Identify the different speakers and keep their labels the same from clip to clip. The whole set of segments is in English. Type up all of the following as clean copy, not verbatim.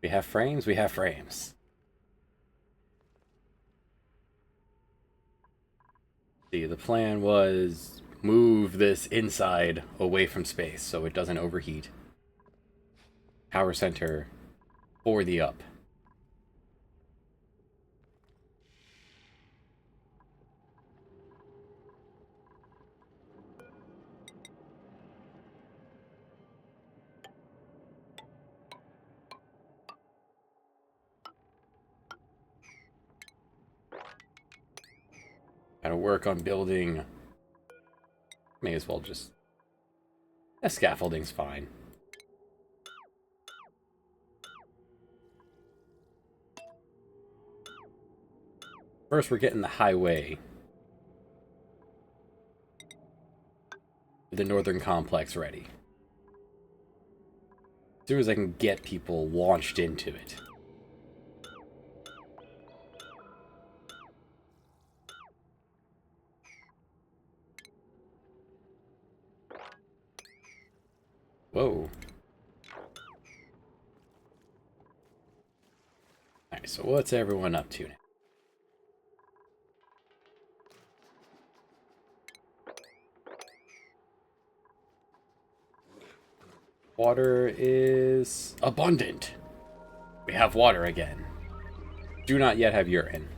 Speaker 1: We have frames, we have frames. See, the plan was move this inside away from space so it doesn't overheat. Power center for the up. Gotta work on building. May as well just. Scaffolding's fine. First, we're getting the highway to the northern complex ready. As soon as I can get people launched into it. Whoa. Alright, so what's everyone up to now? Water is abundant. We have water again. Do not yet have urine.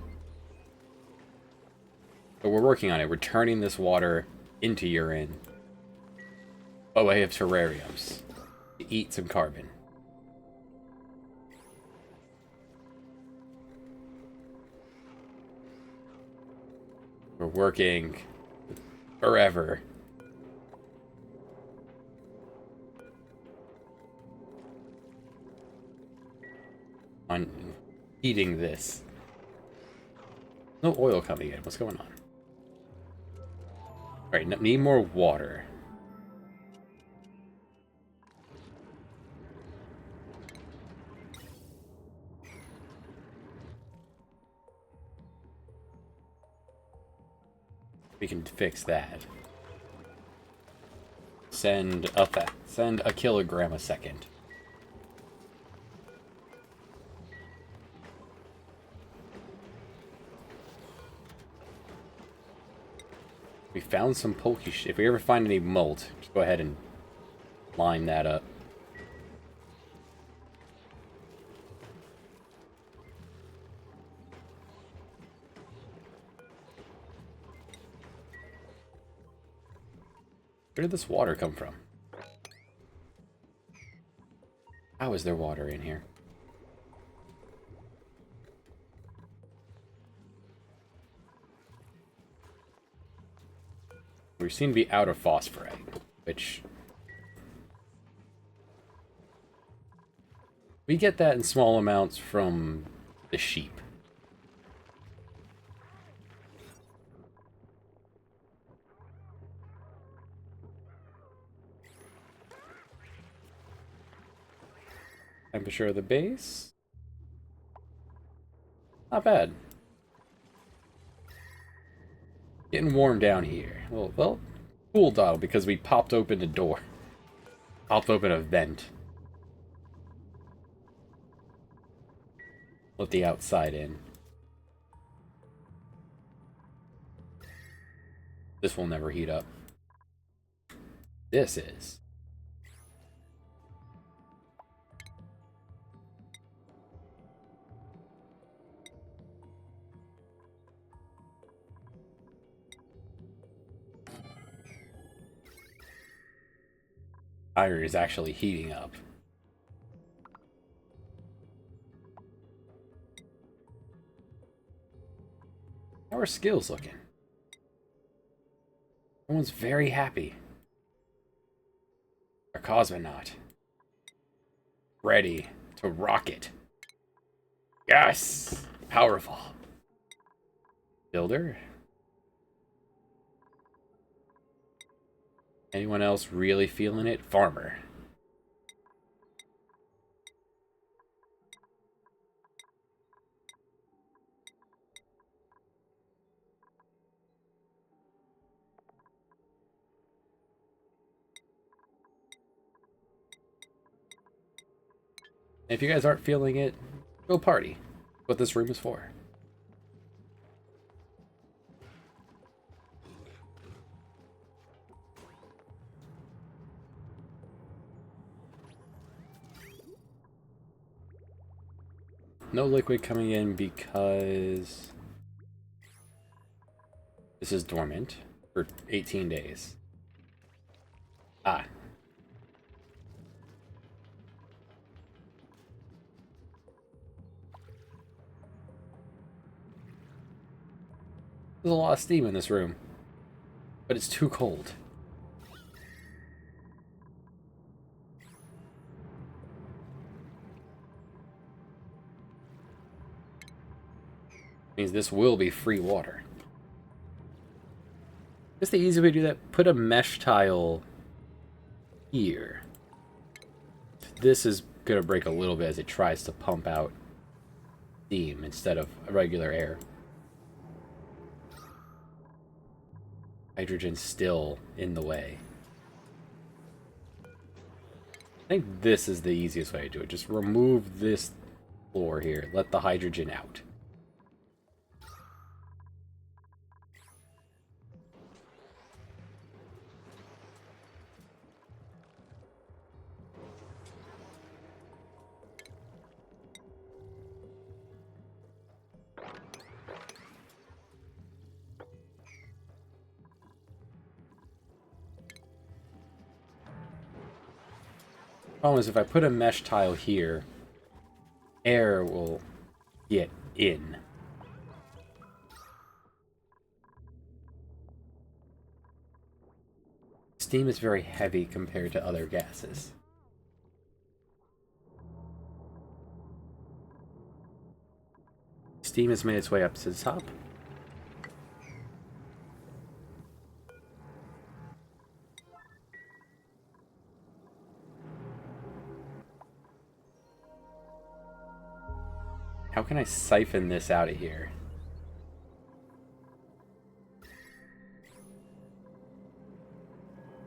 Speaker 1: But we're working on it. We're turning this water into urine by way of terrariums to eat some carbon. We're working forever. On eating this. No oil coming in. What's going on? Alright, need more water. We can fix that. Send a kilogram a second. We found some pokey shit. If we ever find any molt, just go ahead and line that up. Where did this water come from? How is there water in here? We seem to be out of phosphorite, which... we get that in small amounts from the sheep. Temperature of the base? Not bad. Getting warm down here. Well, cool down because we popped open a door. Popped open a vent. Let the outside in. This will never heat up. This is. Iron is actually heating up. How are skills looking? Everyone's very happy. Our cosmonaut. Ready to rocket. Yes! Powerful. Builder. Anyone else really feeling it? Farmer. And if you guys aren't feeling it, go party. That's what this room is for. No liquid coming in because this is dormant for 18 days. Ah. There's a lot of steam in this room, but it's too cold. Means this will be free water. What's the easy way to do that? Put a mesh tile here. This is going to break a little bit as it tries to pump out steam instead of regular air. Hydrogen's still in the way. I think this is the easiest way to do it. Just remove this floor here. Let the hydrogen out. Problem is, if I put a mesh tile here, air will get in. Steam is very heavy compared to other gases. Steam has made its way up to the top. How can I siphon this out of here?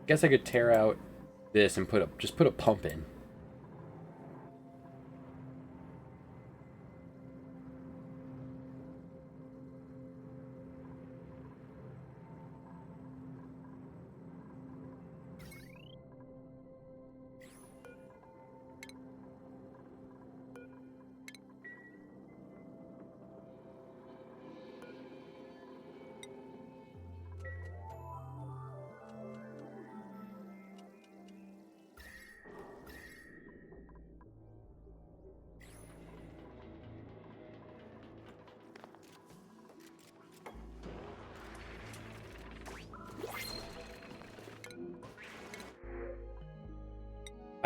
Speaker 1: Guess I could tear out this and just put a pump in.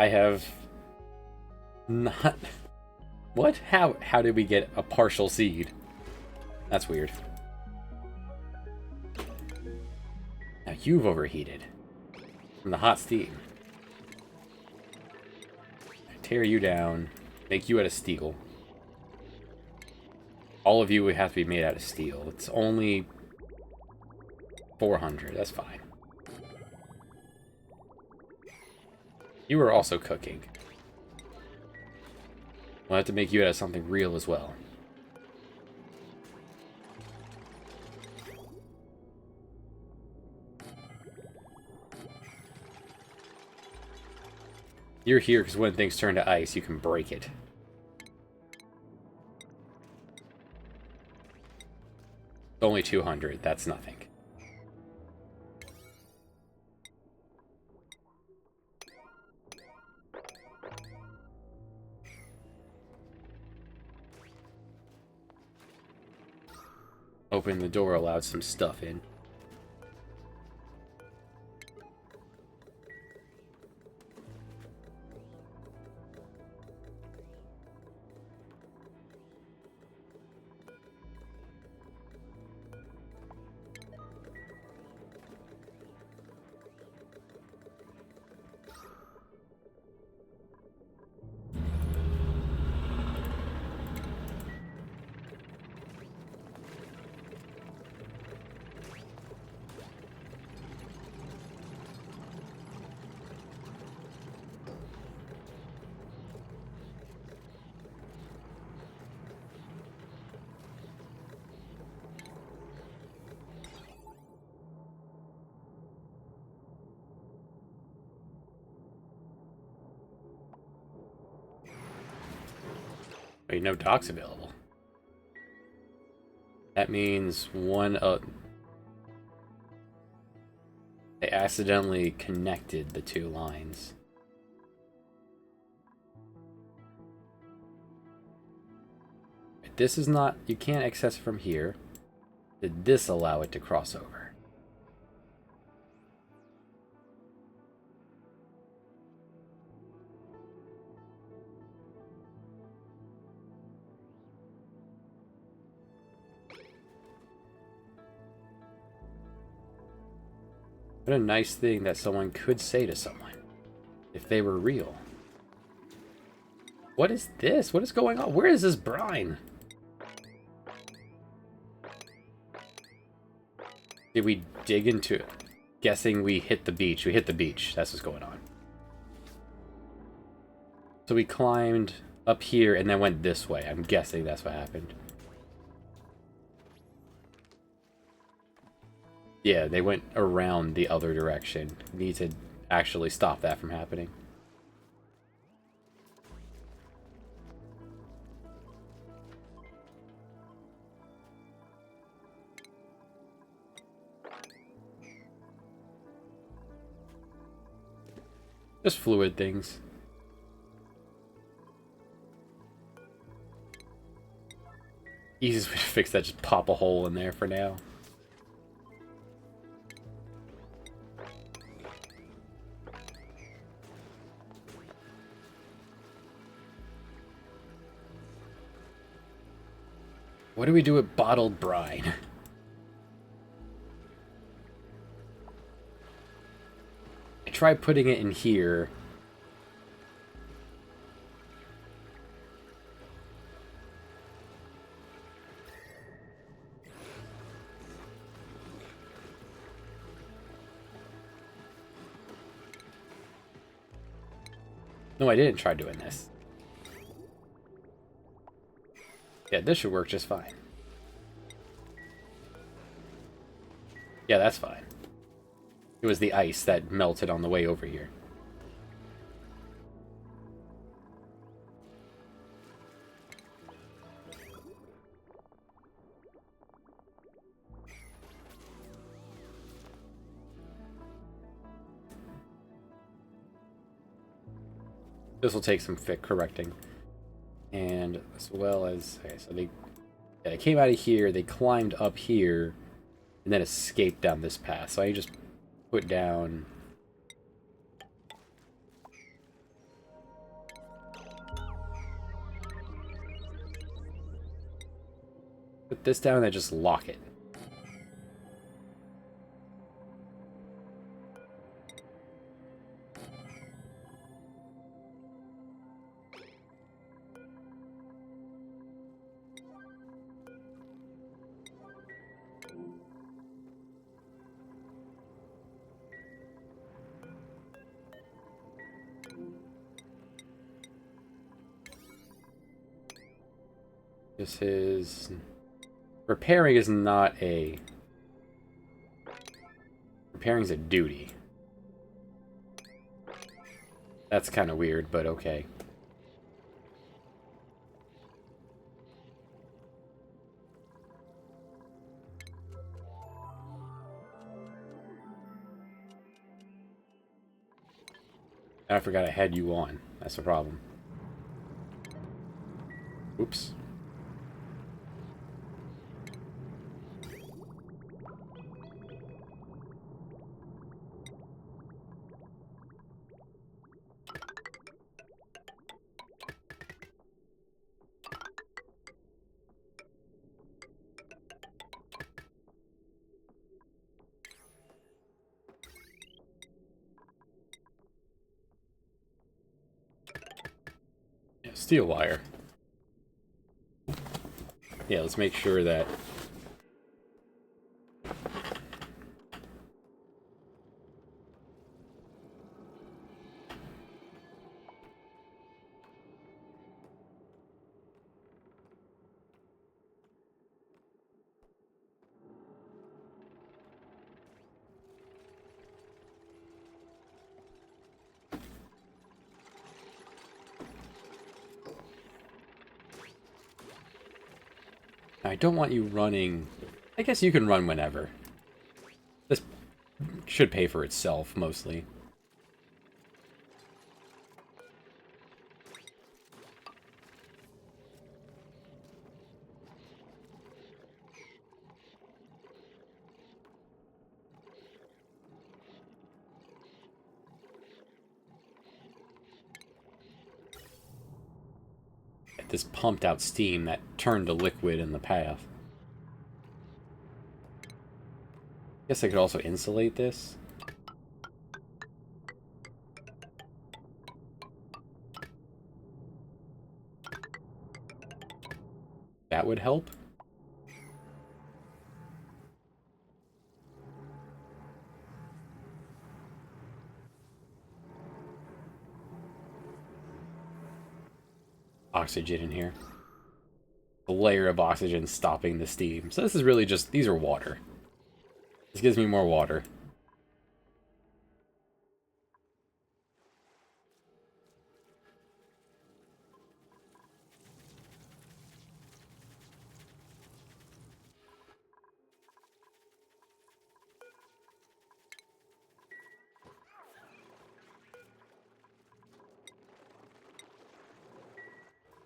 Speaker 1: I have not... What? How did we get a partial seed? That's weird. Now you've overheated from the hot steam. I tear you down, make you out of steel. All of you would have to be made out of steel. It's only 400. That's fine. You are also cooking. We'll have to make you out of something real as well. You're here because when things turn to ice, you can break it. Only 200. That's nothing. Open the door allowed some stuff in. Wait, no docks available. That means one of... They accidentally connected the two lines. This is not... You can't access from here. Did this allow it to cross over? What a nice thing that someone could say to someone, if they were real. What is this? What is going on? Where is this brine? Did we dig into it? Guessing we hit the beach. We hit the beach. That's what's going on. So we climbed up here and then went this way. I'm guessing that's what happened. Yeah, they went around the other direction. We need to actually stop that from happening. Just fluid things. Easiest way to fix that, just pop a hole in there for now. What do we do with bottled brine? I tried putting it in here. No, I didn't try doing this. Yeah, this should work just fine. Yeah, that's fine. It was the ice that melted on the way over here. This will take some correcting. And as well as... Okay, so they came out of here, they climbed up here, and then escaped down this path. So I just put down... Put this down and then just lock it. This is... Repairing is not a... Repairing is a duty. That's kind of weird, but okay. I forgot I had you on. That's the problem. Oops. Steel wire. Yeah, let's make sure that... I don't want you running... I guess you can run whenever. This should pay for itself, mostly. This pumped out steam that turned to liquid in the path. Guess I could also insulate this. That would help. Oxygen in here. A layer of oxygen stopping the steam. So this is really just, these are water. This gives me more water.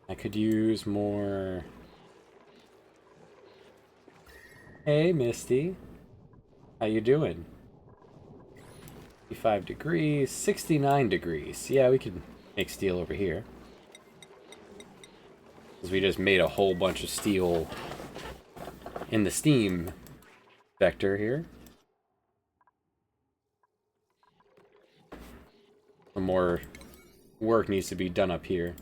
Speaker 1: I could use more... Hey, Misty. How you doing? 55 degrees, 69 degrees. Yeah, we could make steel over here. Because we just made a whole bunch of steel in the steam vector here. Some more work needs to be done up here.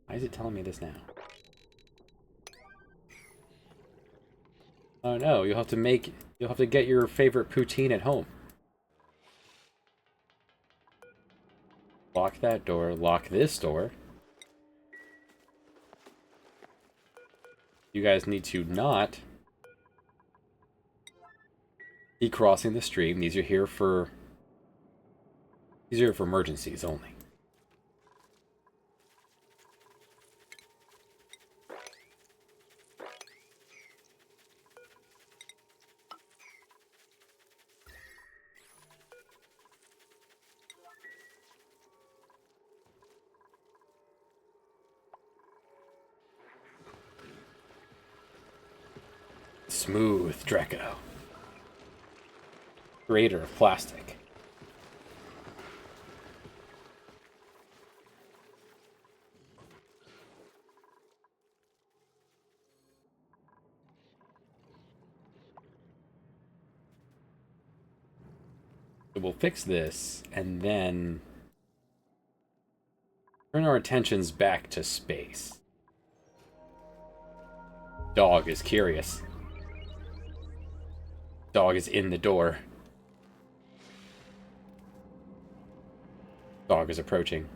Speaker 1: Why is it telling me this now? Oh no, you'll have to get your favorite poutine at home. Lock that door, lock this door. You guys need to not be crossing the stream. These are here for emergencies only. Smooth Dreco. Creator of plastic. So we'll fix this, and then turn our attentions back to space. Dog is curious. Dog is in the door. Dog is approaching.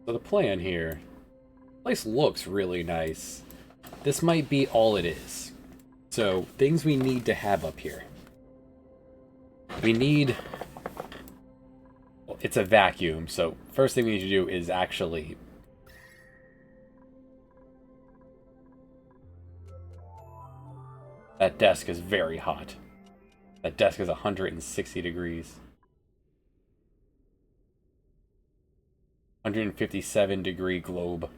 Speaker 1: So the plan here, the place looks really nice. This might be all it is. So, things we need to have up here. We need... Well, it's a vacuum, so first thing we need to do is actually... That desk is very hot. That desk is 160 degrees. 157 degree globe.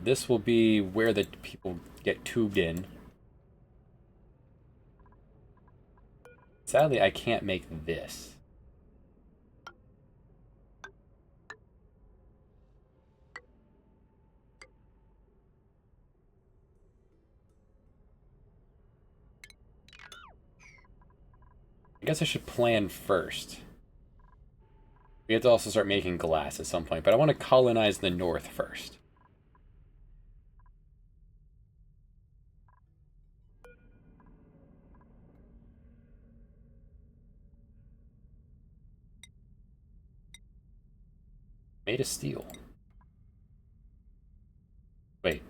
Speaker 1: This will be where the people get tubed in. Sadly, I can't make this. I guess I should plan first. We have to also start making glass at some point, but I want to colonize the north first. Made of steel. Wait.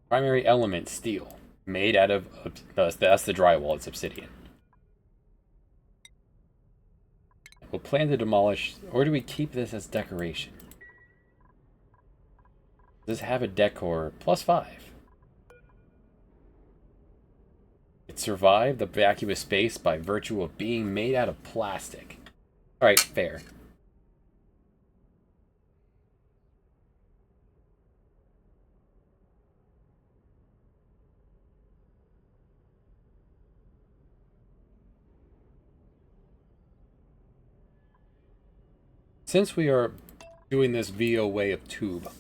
Speaker 1: Primary element, steel. Made out of... That's the drywall. It's obsidian. We'll plan to demolish... Or do we keep this as decoration? Does this have a decor? +5. It survived the vacuous space by virtue of being made out of plastic. Alright, fair. Since we are doing this VO way of tube,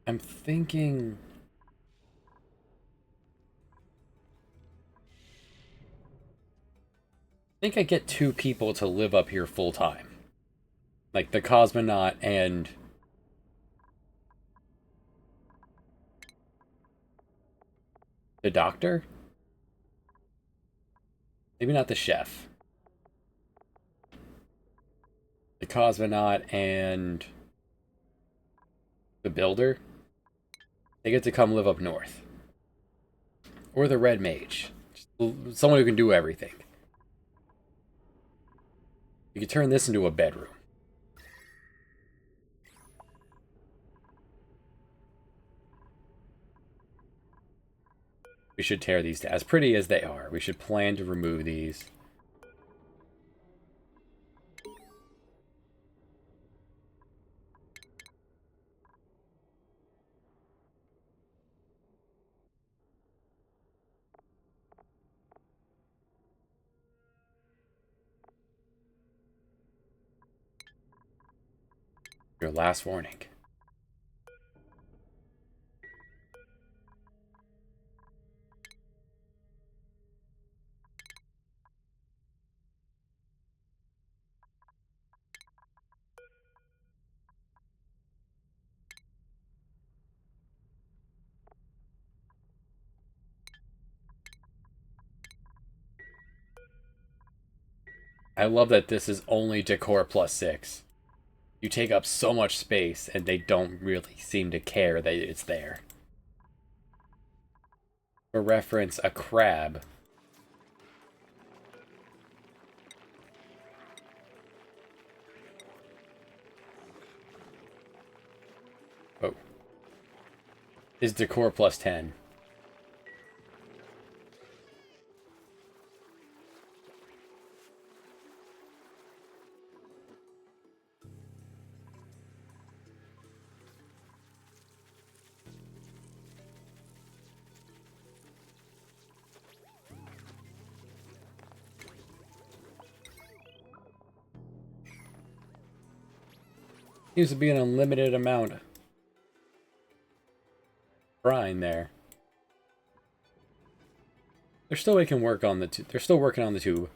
Speaker 1: I'm thinking... I think I get 2 people to live up here full time. Like the cosmonaut and... the doctor? Maybe not the chef. The cosmonaut and... the builder? They get to come live up north. Or the red mage. Just someone who can do everything. You could turn this into a bedroom. We should tear these down. As pretty as they are, we should plan to remove these. Your last warning. I love that this is only decor +6. You take up so much space, and they don't really seem to care that it's there. For reference, a crab. Oh. Is decor +10. Seems to be an unlimited amount of brine there. They're still making work on the they're still working on the tube.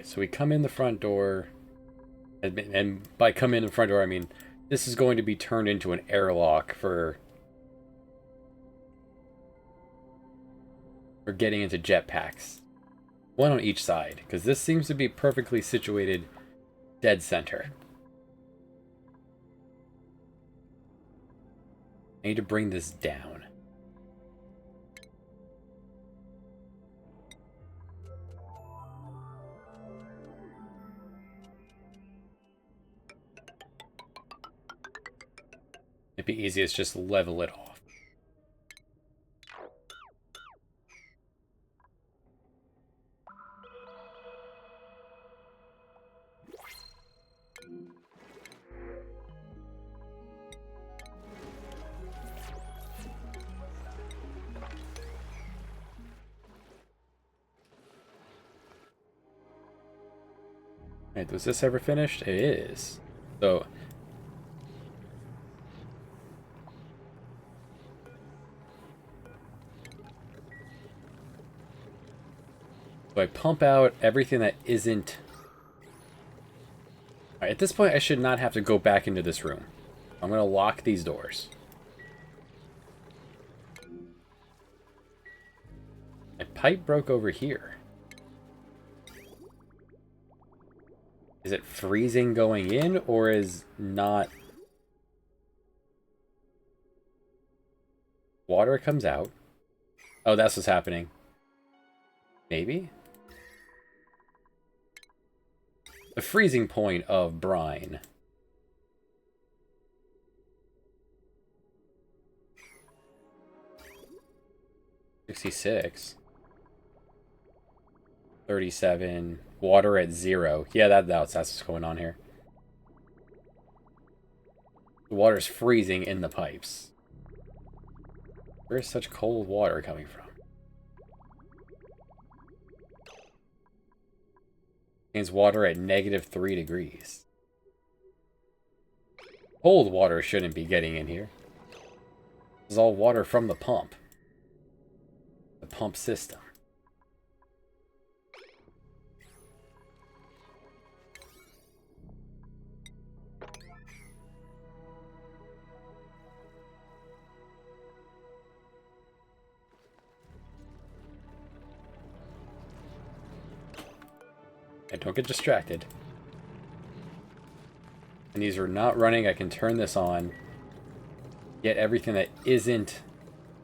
Speaker 1: So we come in the front door, and by come in the front door, I mean this is going to be turned into an airlock for getting into jetpacks. One on each side, because this seems to be perfectly situated dead center. I need to bring this down. It'd be easiest just level it off. Alright, was this ever finished? It is. So... So I pump out everything that isn't... Alright, at this point I should not have to go back into this room. I'm going to lock these doors. My pipe broke over here. Is it freezing going in, or is not... Water comes out. Oh, that's what's happening. Maybe? The freezing point of brine. $66. 37. Water at 0. Yeah, that's what's going on here. The water's freezing in the pipes. Where's such cold water coming from? Contains water at -3 degrees. Cold water shouldn't be getting in here. This is all water from the pump. The pump system. And don't get distracted. And these are not running. I can turn this on. Get everything that isn't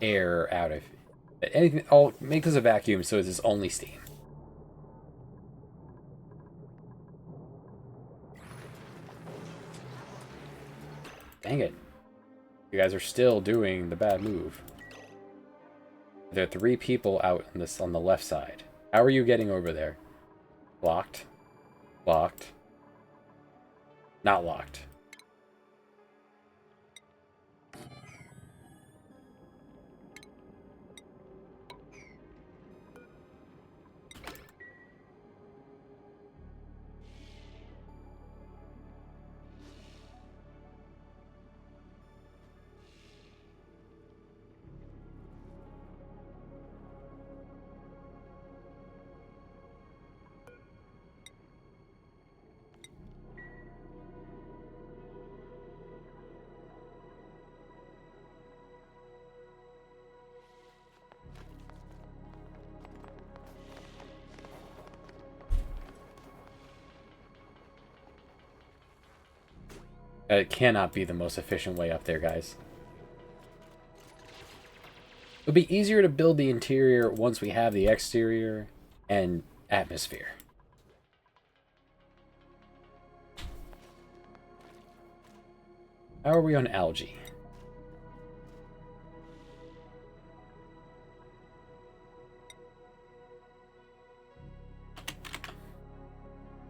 Speaker 1: air out of it. Anything. I'll make this a vacuum so it's only steam. Dang it. You guys are still doing the bad move. There are 3 people out on the left side. How are you getting over there? Locked. Locked. Not locked. It cannot be the most efficient way up there, guys. It'll be easier to build the interior once we have the exterior and atmosphere. How are we on algae?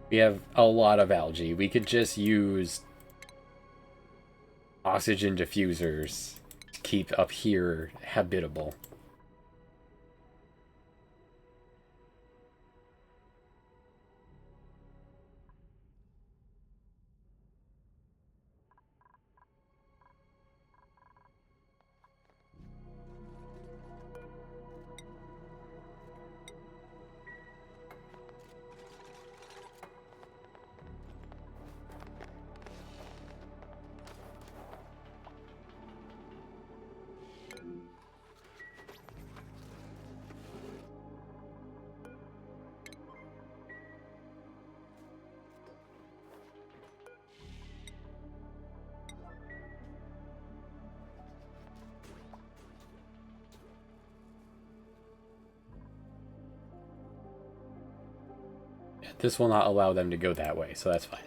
Speaker 1: We have a lot of algae. We could just use oxygen diffusers to keep up here habitable. This will not allow them to go that way, so that's fine.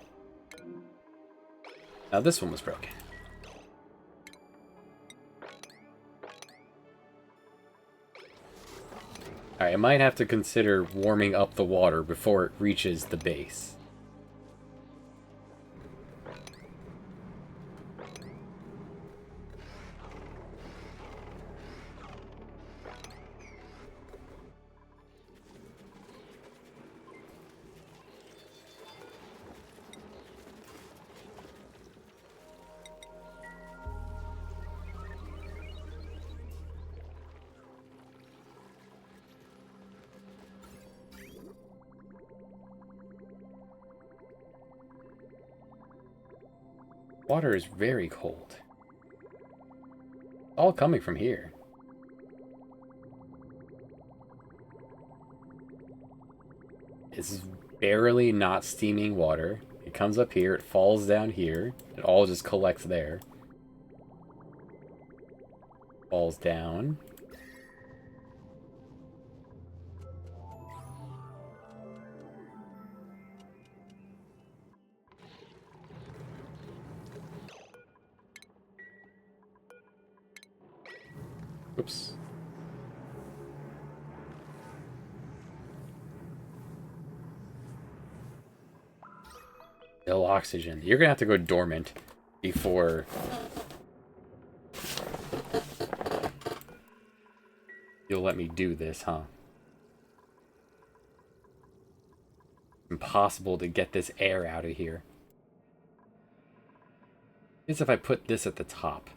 Speaker 1: Now this one was broken. Alright, I might have to consider warming up the water before it reaches the base. Water is very cold. All coming from here. It's barely not steaming water. It comes up here, it falls down here, it all just collects there. Falls down. Oops. No oxygen. You're gonna have to go dormant before you'll let me do this, huh? Impossible to get this air out of here. I guess if I put this at the top.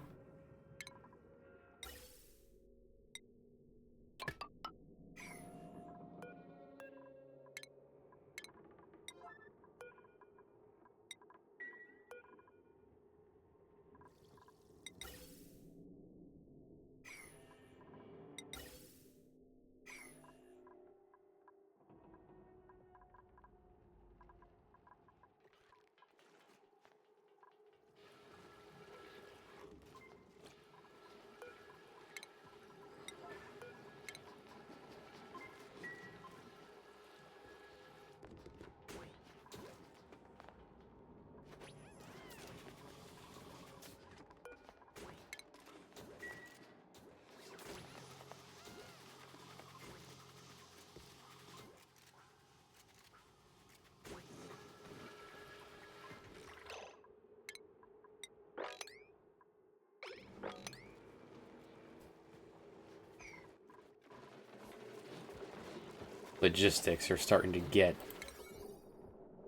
Speaker 1: Logistics are starting to get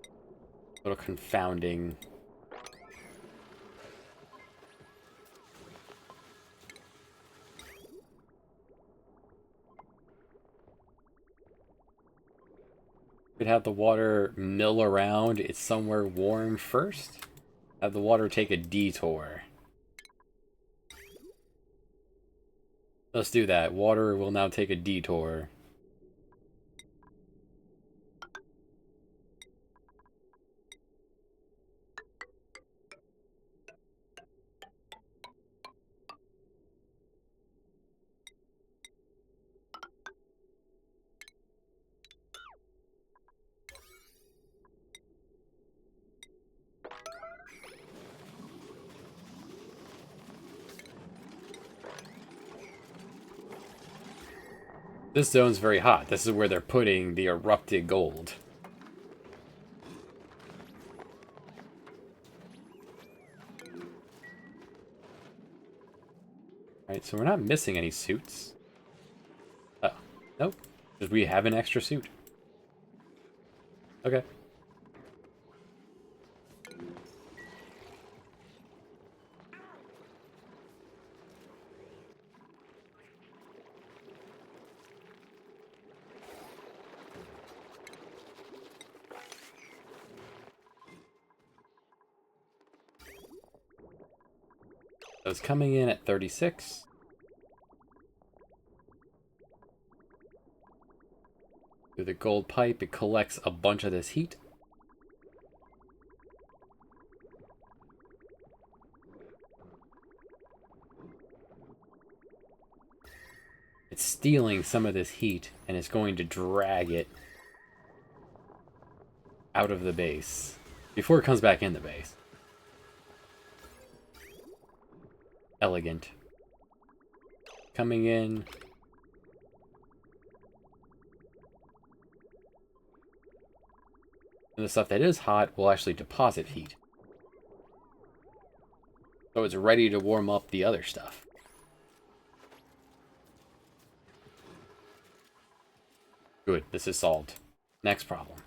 Speaker 1: a little confounding. Could have the water mill around, it's somewhere warm first. Have the water take a detour. Let's do that. Water will now take a detour. This zone's very hot. This is where they're putting the erupted gold. Alright, so we're not missing any suits. Oh, nope. Because we have an extra suit. Okay. So it's coming in at 36. Through the gold pipe, it collects a bunch of this heat. It's stealing some of this heat, and it's going to drag it out of the base before it comes back in the base. Elegant. Coming in. And the stuff that is hot will actually deposit heat. So it's ready to warm up the other stuff. Good, this is solved. Next problem.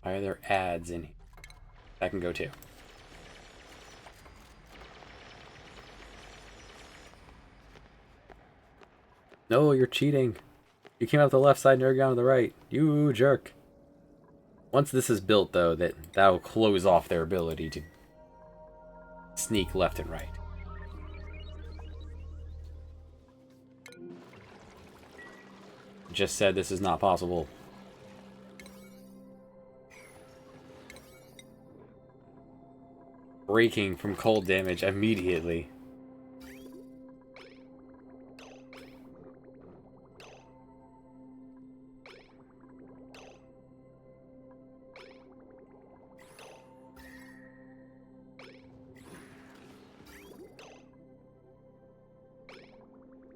Speaker 1: Why are there ads in here? That can go too. No, you're cheating. You came out the left side and you're going to the right. You jerk. Once this is built, though, that'll close off their ability to sneak left and right. Just said this is not possible. Breaking from cold damage immediately.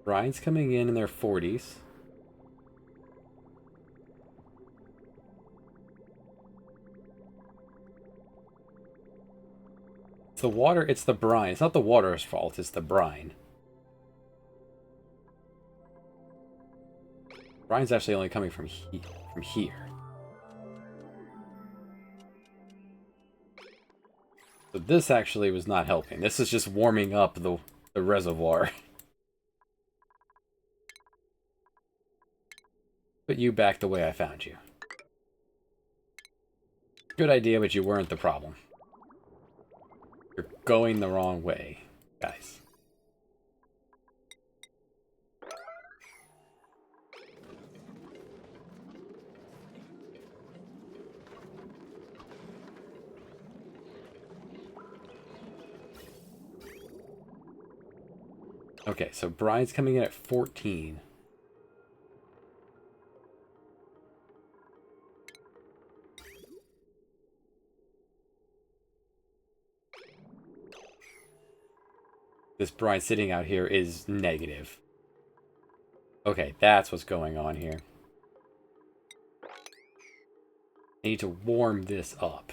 Speaker 1: Ryan's coming in their 40s. It's the water, it's the brine. It's not the water's fault, it's the brine. Brine's actually only coming from here. So this actually was not helping. This is just warming up the reservoir. Put you back the way I found you. Good idea, but you weren't the problem. You're going the wrong way, guys. Okay, so Bride's coming in at 14. This brine sitting out here is negative. Okay, that's what's going on here. I need to warm this up.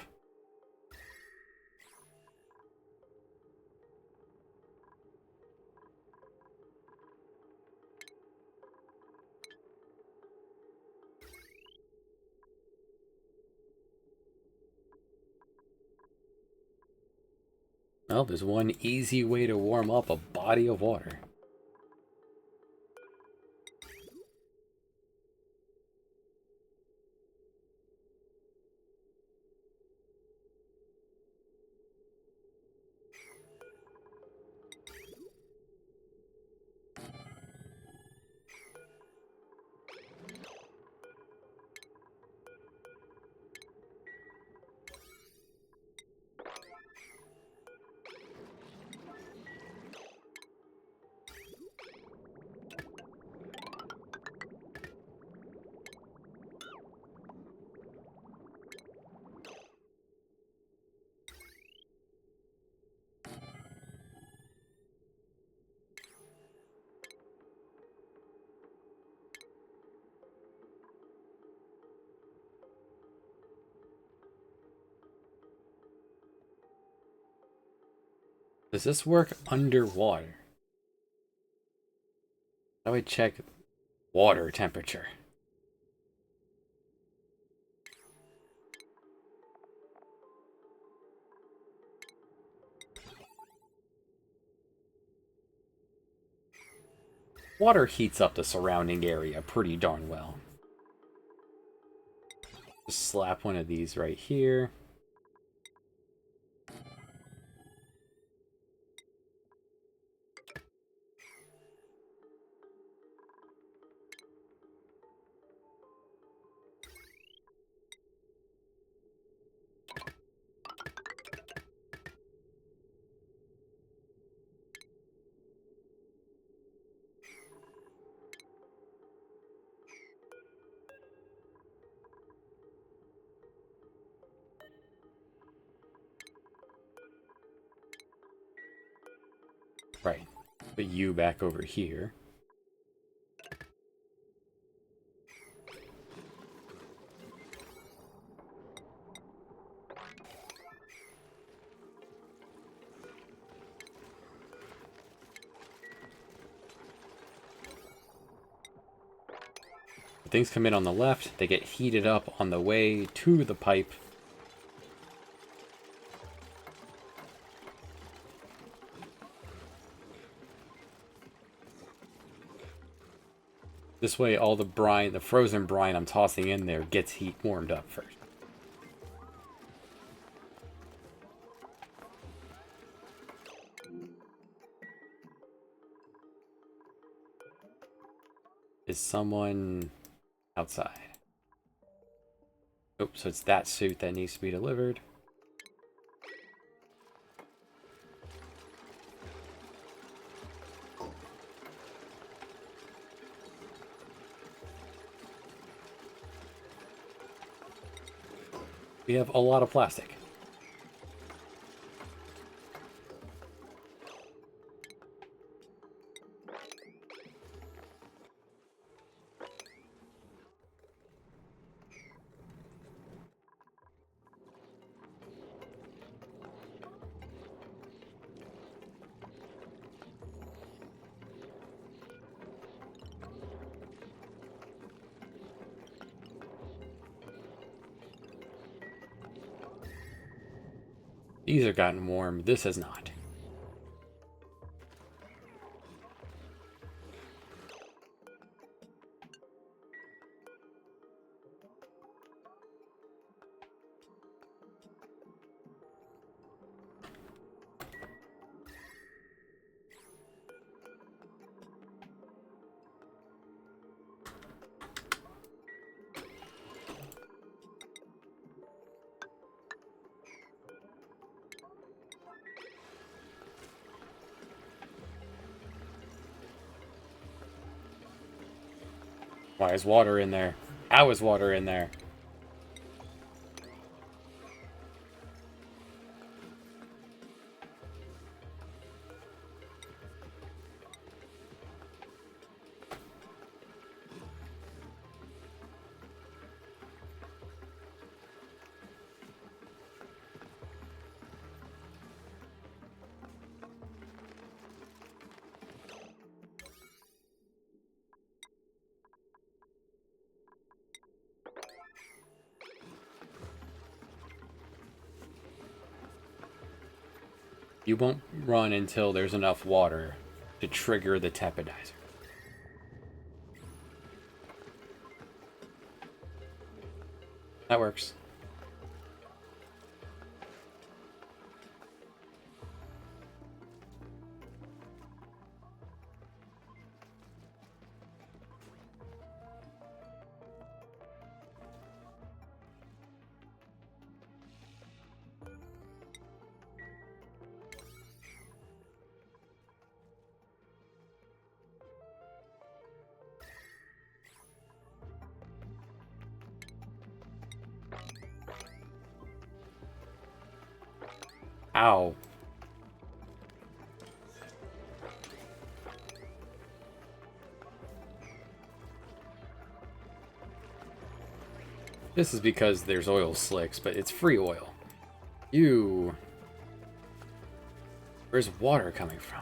Speaker 1: Well, there's one easy way to warm up a body of water. Does this work underwater? How do I check water temperature? Water heats up the surrounding area pretty darn well. Just slap one of these right here. Right. Put you back over here. Things come in on the left, they get heated up on the way to the pipe, This way all the brine, the frozen brine I'm tossing in there gets heat warmed up first. Is someone outside? Oh, so it's that suit that needs to be delivered. We have a lot of plastic. These have gotten warm. This has not. Why is water in there? How is water in there? You won't run until there's enough water to trigger the tepidizer. That works. Ow. This is because there's oil slicks, but it's free oil. You... Where's water coming from?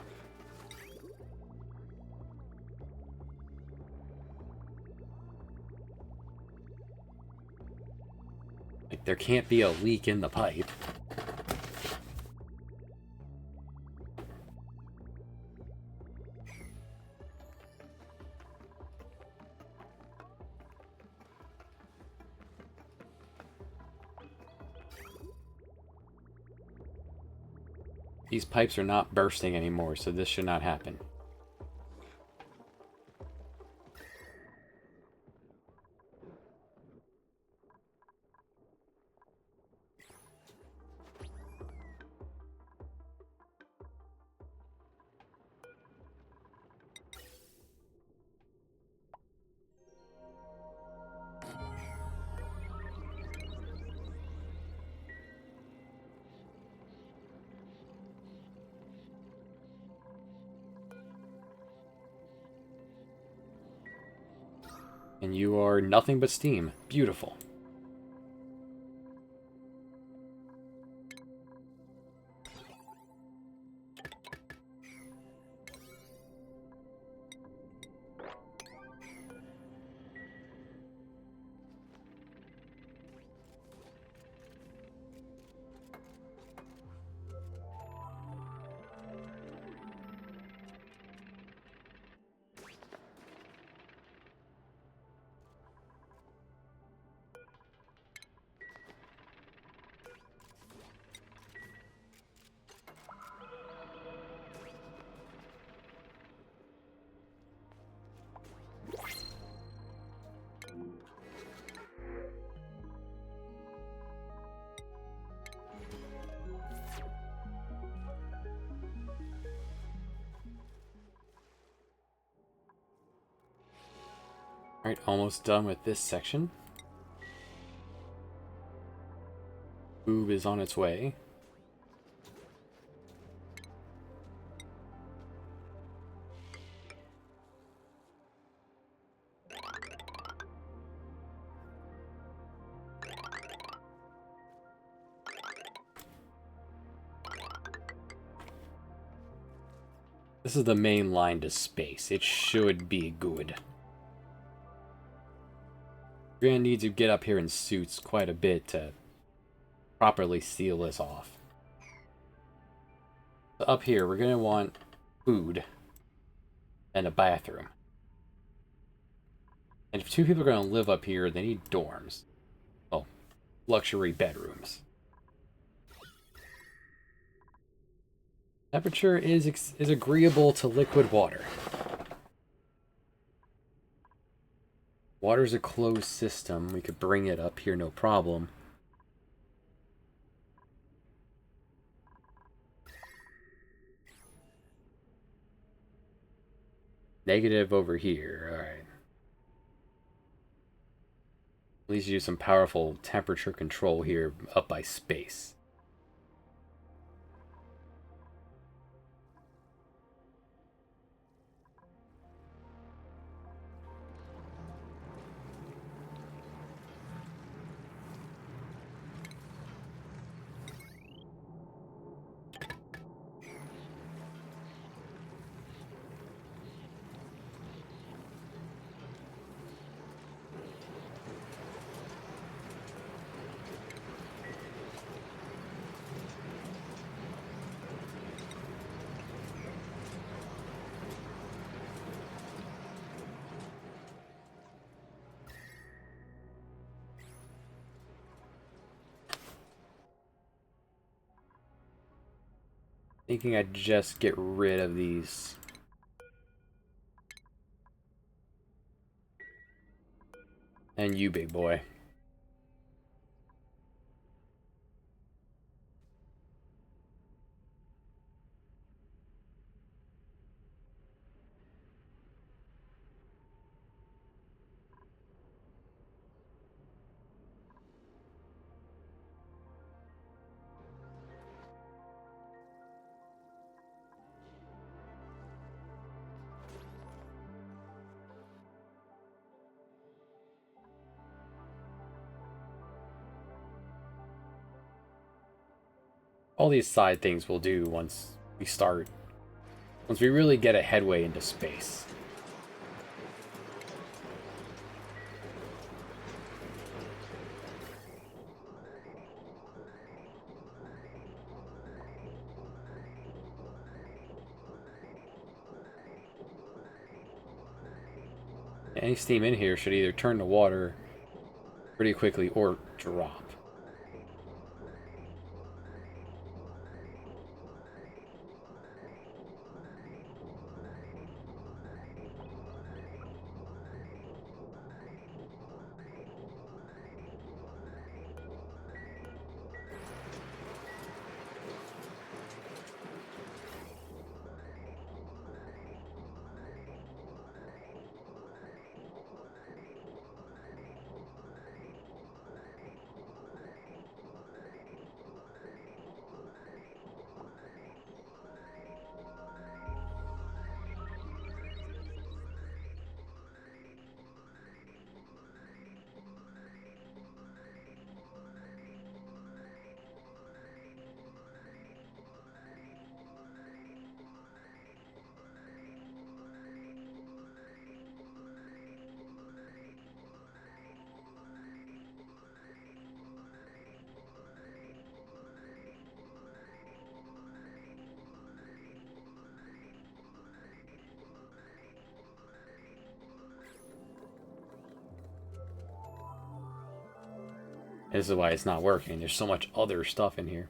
Speaker 1: Like, there can't be a leak in the pipe. These pipes are not bursting anymore, so this should not happen. And you are nothing but steam. Beautiful. Alright, almost done with this section. Boob is on its way. This is the main line to space. It should be good. We're gonna need to get up here in suits quite a bit to properly seal this off. So up here, we're gonna want food and a bathroom. And if two people are gonna live up here, they need dorms. Well, luxury bedrooms. Temperature is agreeable to liquid water. Water's a closed system. We could bring it up here, no problem. Negative over here. Alright. At least use some powerful temperature control here up by space. Thinking I'd just get rid of these. And you, big boy. All these side things we'll do once we really get a headway into space. Any steam in here should either turn to water pretty quickly or drop. This is why it's not working. There's so much other stuff in here.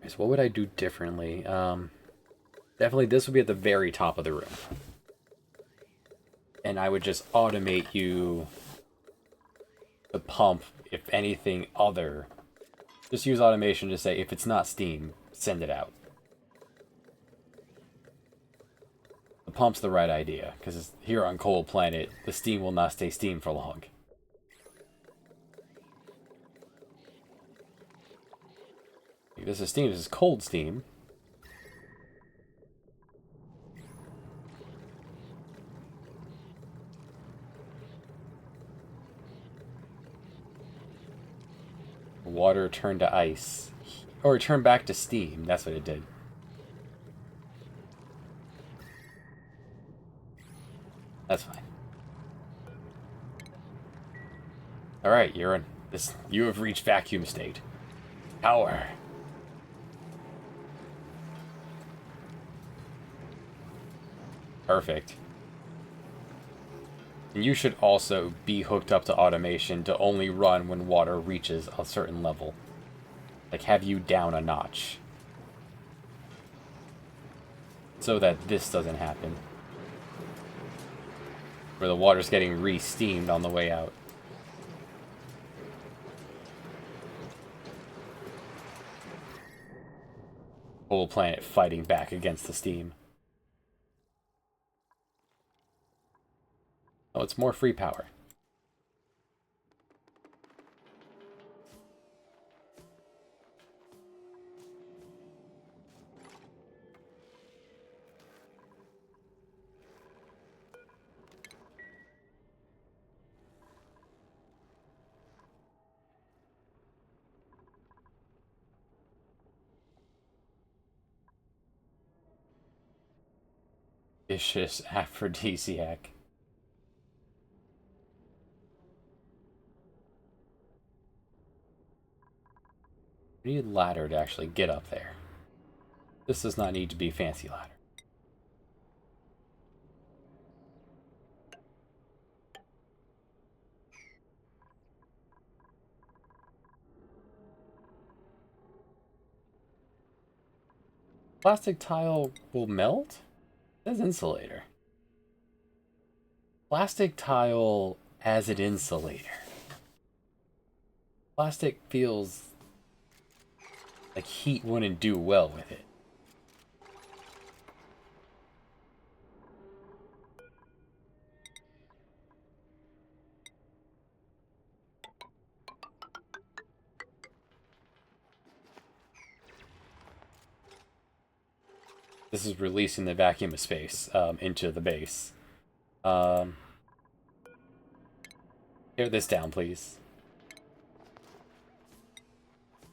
Speaker 1: So what would I do differently? Definitely this would be at the very top of the room. and I would just automate you the pump if anything other. Just use automation to say if it's not steam, send it out. The pump's the right idea, because here on Cold Planet, the steam will not stay steam for long. This is steam, this is cold steam. Water turned to ice. Or it turned back to steam, that's what it did. That's fine. Alright, you have reached vacuum state. Power. Perfect. And you should also be hooked up to automation to only run when water reaches a certain level. Like, have you down a notch. So that this doesn't happen. Where the water's getting re-steamed on the way out. Whole planet fighting back against the steam. Oh, it's more free power. Vicious aphrodisiac. We need a ladder to actually get up there. This does not need to be a fancy ladder. Plastic tile will melt? It says insulator. Plastic tile as an insulator. Plastic feels like heat wouldn't do well with it. This is releasing the vacuum of space into the base. Tear this down, please.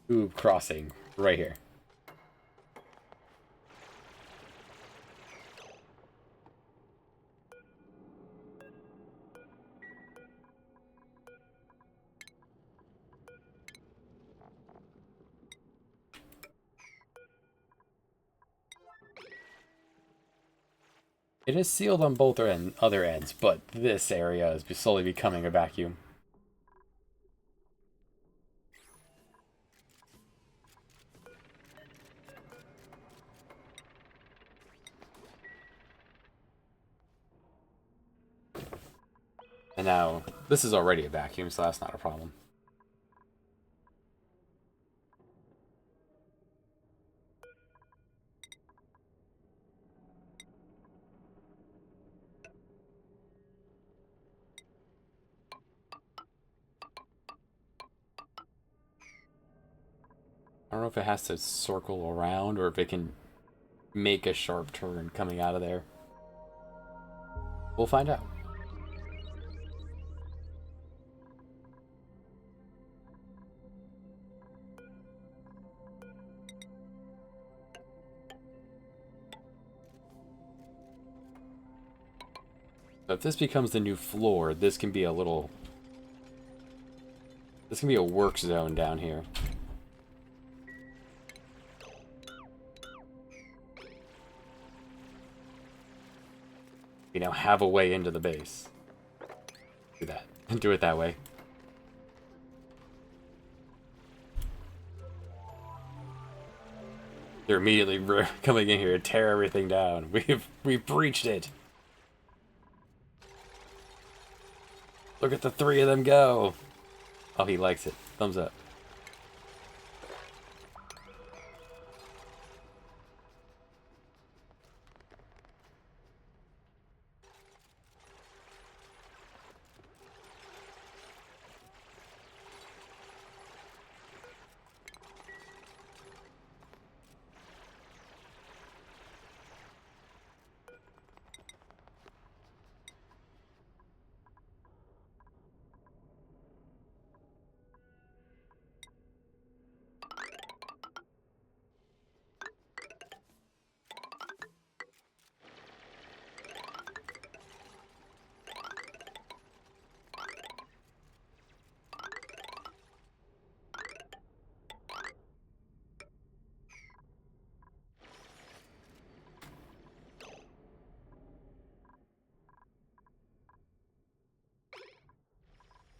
Speaker 1: Tube crossing right here. It is sealed on both other ends, but this area is slowly becoming a vacuum. And now, this is already a vacuum, so that's not a problem. I don't know if it has to circle around or if it can make a sharp turn coming out of there. We'll find out. So if this becomes the new floor, this can be a little... This can be a work zone down here. You know, have a way into the base. Do that. Do it that way. They're immediately coming in here to tear everything down. We've breached it. Look at the three of them go. Oh, he likes it. Thumbs up.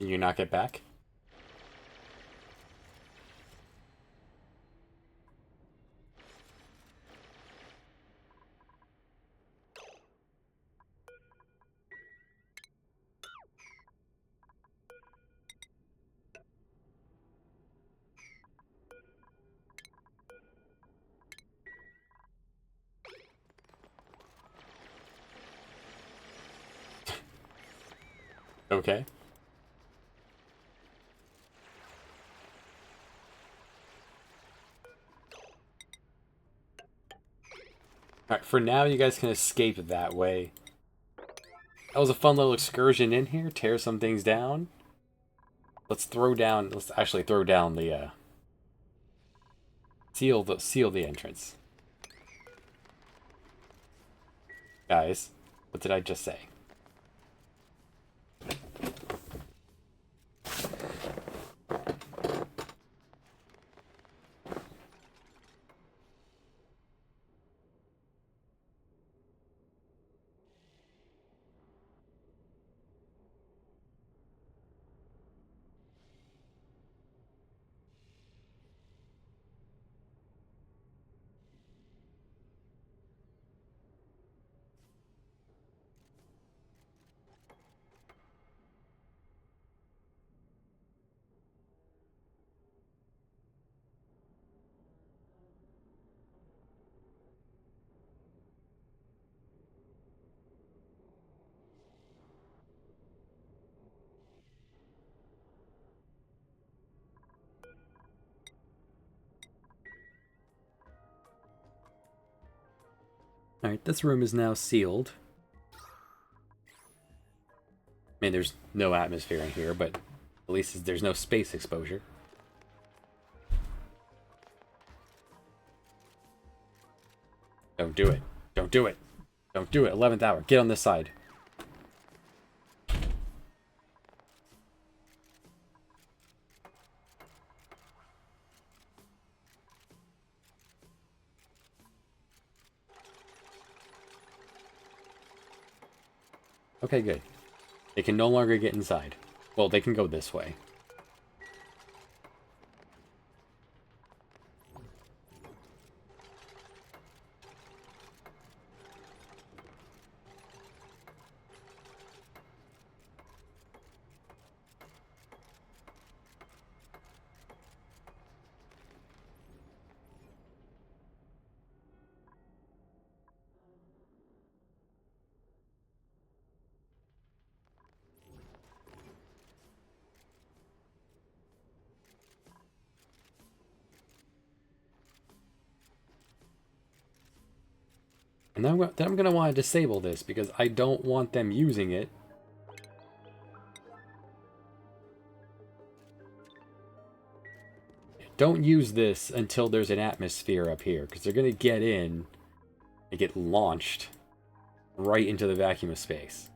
Speaker 1: Can you knock it back? Okay. Alright, for now you guys can escape that way. That was a fun little excursion in here. Tear some things down. Let's actually throw down the, seal the entrance. Guys, what did I just say? Alright, this room is now sealed. I mean, there's no atmosphere in here, but at least there's no space exposure. Don't do it. Don't do it. Don't do it. 11th hour. Get on this side. Okay, good. They can no longer get inside. Well, they can go this way. And then I'm going to want to disable this because I don't want them using it. Don't use this until there's an atmosphere up here because they're going to get in and get launched right into the vacuum of space.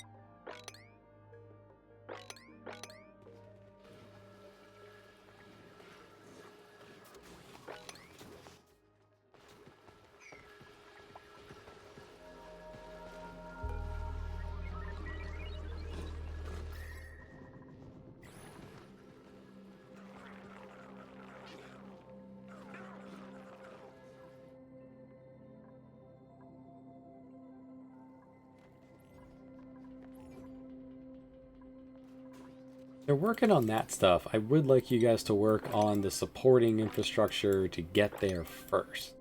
Speaker 1: They're working on that stuff. I would like you guys to work on the supporting infrastructure to get there first.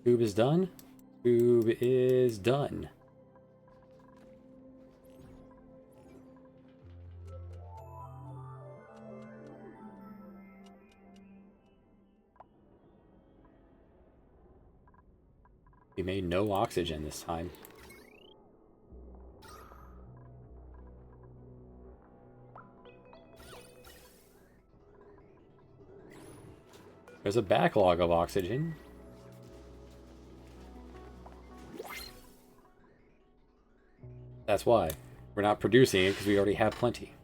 Speaker 1: Tube is done. Tube is done. We made no oxygen this time. There's a backlog of oxygen. That's why. We're not producing it because we already have plenty.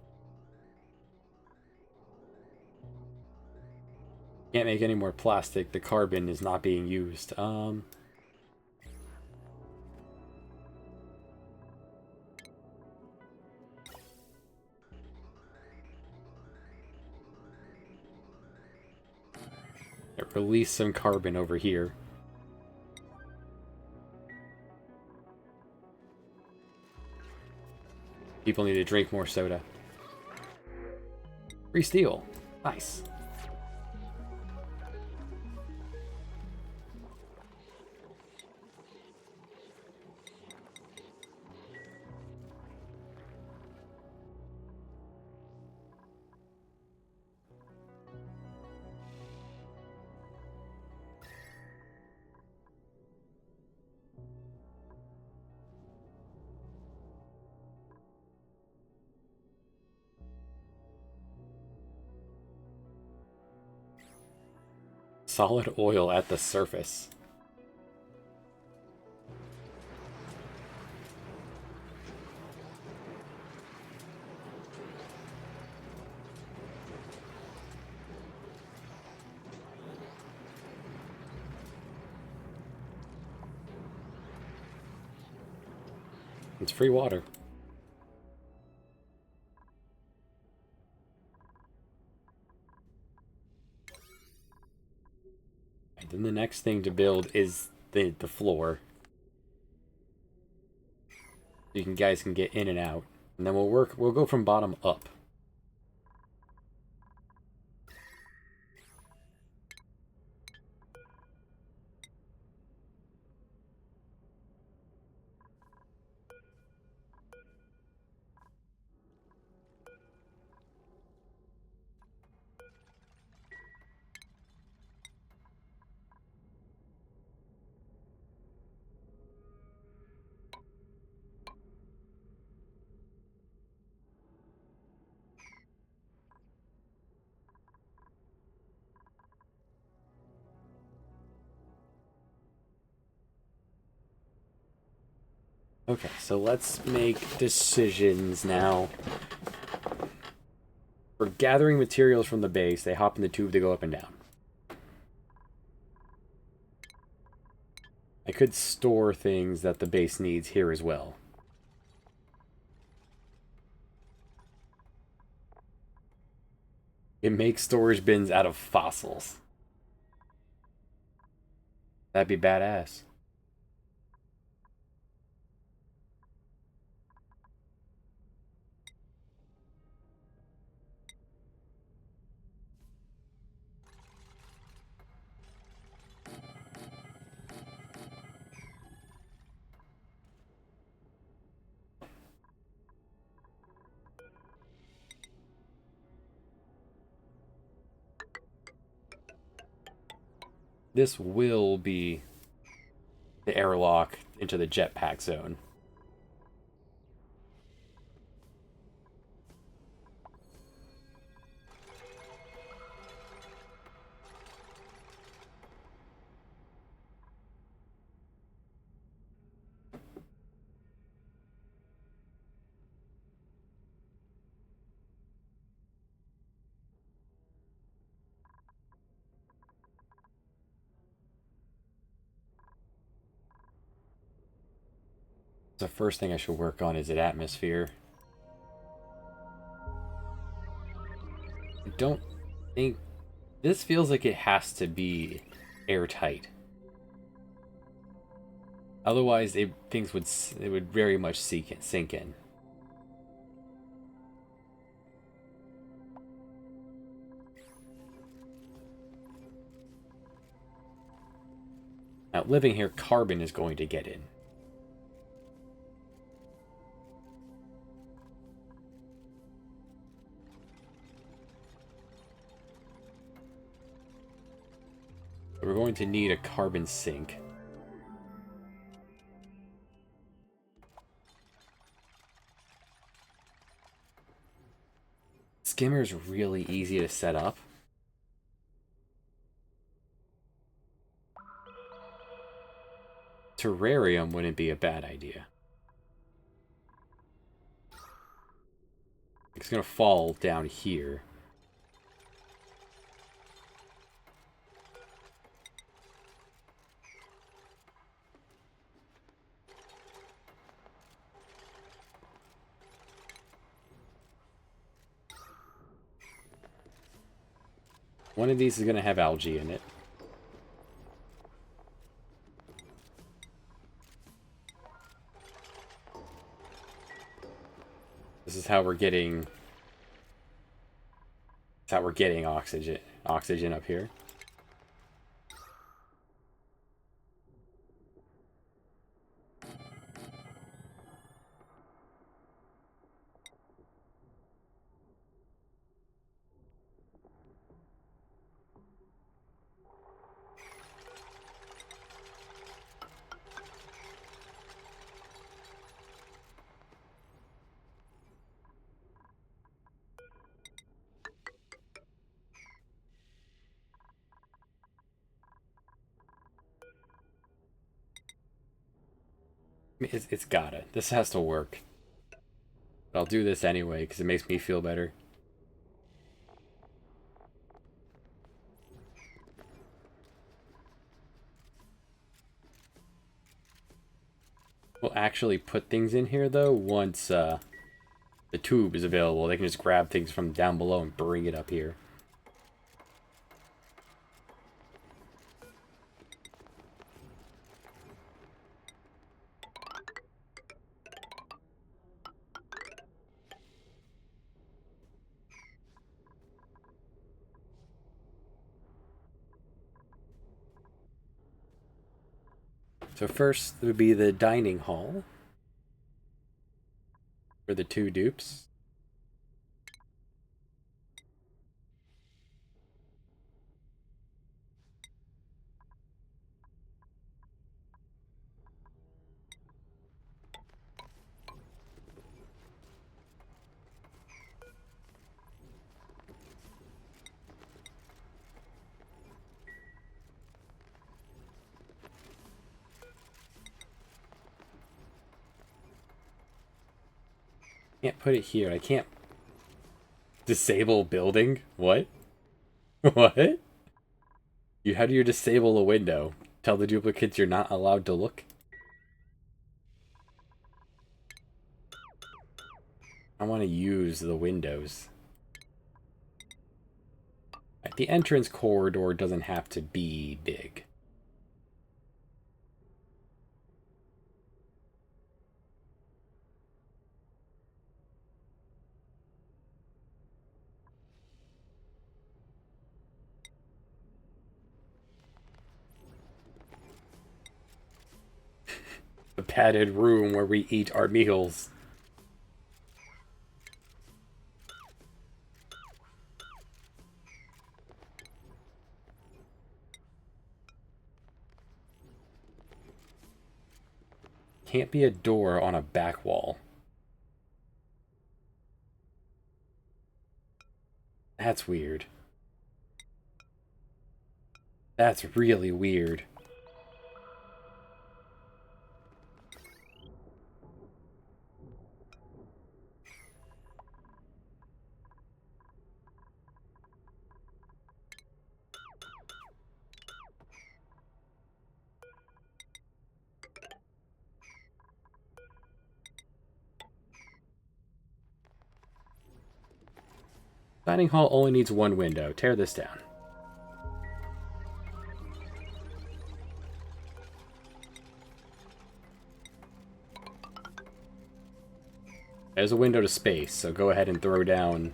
Speaker 1: Can't make any more plastic. The carbon is not being used. Release some carbon over here. People need to drink more soda. Free steel. Nice. Solid oil at the surface. It's free water. And then the next thing to build is the floor. You guys can get in and out. And then we'll go from bottom up. Okay, so let's make decisions now. We're gathering materials from the base. They hop in the tube, they go up and down. I could store things that the base needs here as well. It makes storage bins out of fossils. That'd be badass. This will be the airlock into the jetpack zone. The first thing I should work on is an atmosphere. I don't think... This feels like it has to be airtight. Otherwise, things would very much sink in. Now, living here, carbon is going to get in. We're going to need a carbon sink. Skimmer is really easy to set up. Terrarium wouldn't be a bad idea. It's going to fall down here. One of these is going to have algae in it. This is how we're getting... That's how we're getting oxygen up here. It's gotta. This has to work. But I'll do this anyway, because it makes me feel better. We'll actually put things in here, though, once the tube is available. They can just grab things from down below and bring it up here. So first would be the dining hall for the 2 dupes. Can't put it here. I can't disable building. What? What? How do you disable a window? Tell the duplicates you're not allowed to look? I want to use the windows. The entrance corridor doesn't have to be big. The padded room where we eat our meals. Can't be a door on a back wall. That's weird. That's really weird. Dining hall only needs 1 window. Tear this down. There's a window to space, so go ahead and throw down...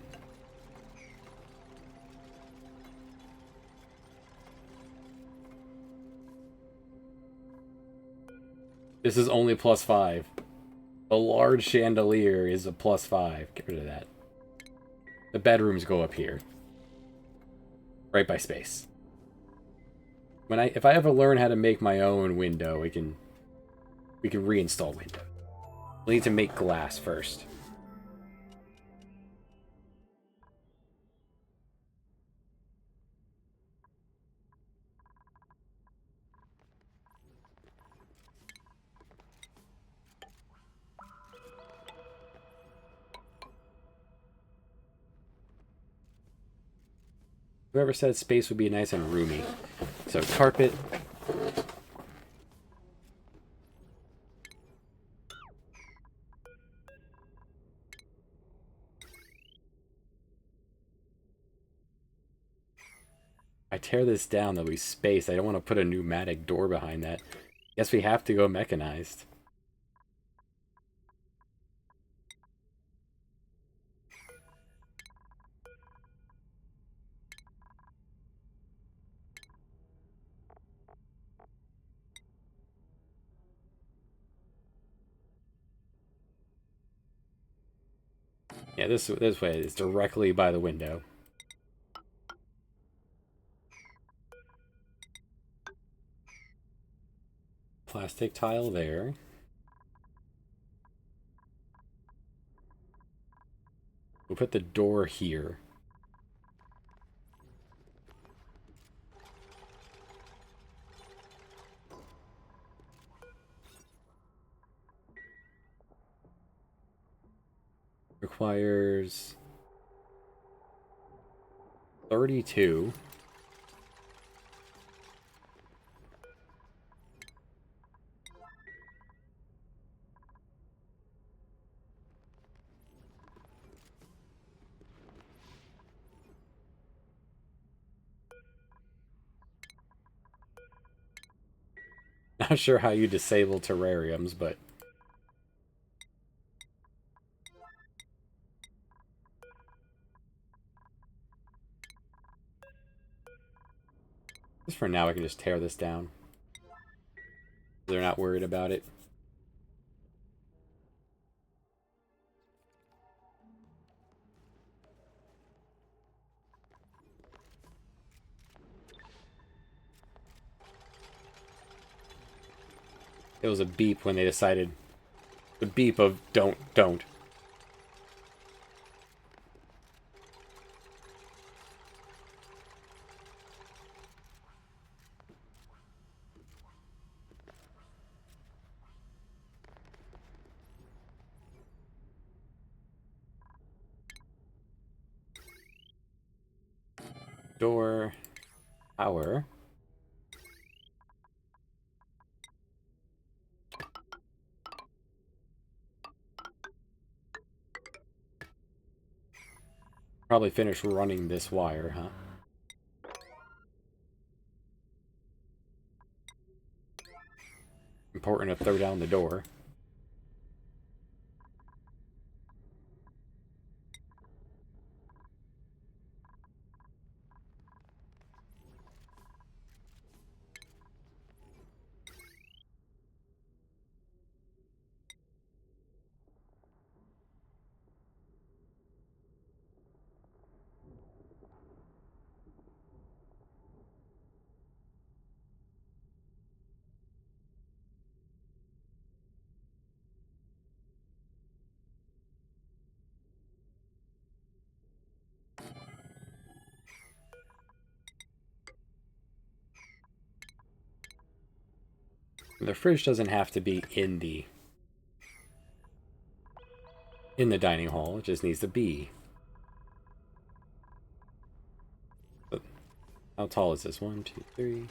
Speaker 1: This is only +5. A large chandelier is a +5. Get rid of that. The bedrooms go up here. Right by space. If I ever learn how to make my own window, we can reinstall Windows. We need to make glass first. Whoever said space would be nice and roomy. So carpet. I tear this down, there'll be space. I don't want to put a pneumatic door behind that. Guess we have to go mechanized. Yeah, this way is directly by the window. Plastic tile there. We'll put the door here. Requires 32. Not sure how you disable terrariums, but just for now I can just tear this down. They're not worried about it. It was a beep when they decided. The beep of don't. Door. Power. Probably finish running this wire, huh? Important to throw down the door. The fridge doesn't have to be in the dining hall. It just needs to be. But how tall is this? 1, 2, 3,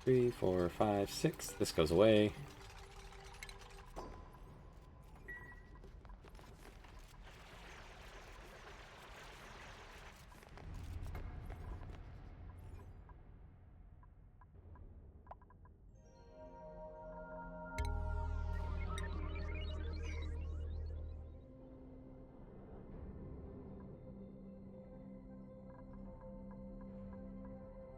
Speaker 1: 3, 4, 5, 6. This goes away.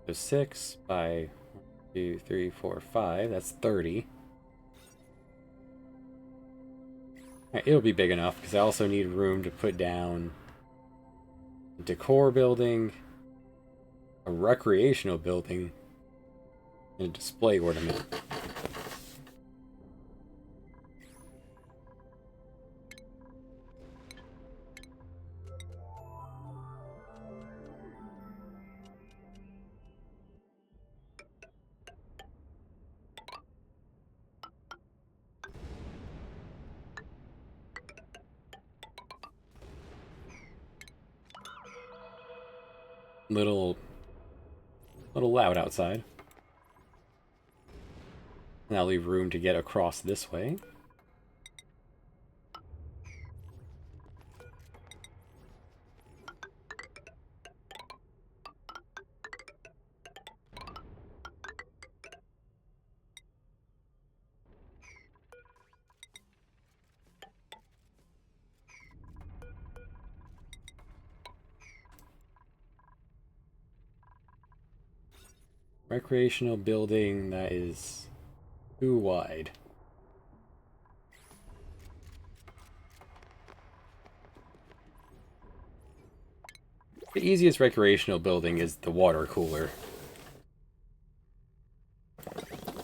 Speaker 1: So 6 by 1, 2, 3, 4, 5. That's 30. it'll be big enough, because I also need room to put down a decor building, a recreational building, and a display ornament. Little loud outside. And I'll leave room to get across this way. Recreational building that is too wide. The easiest recreational building is the water cooler.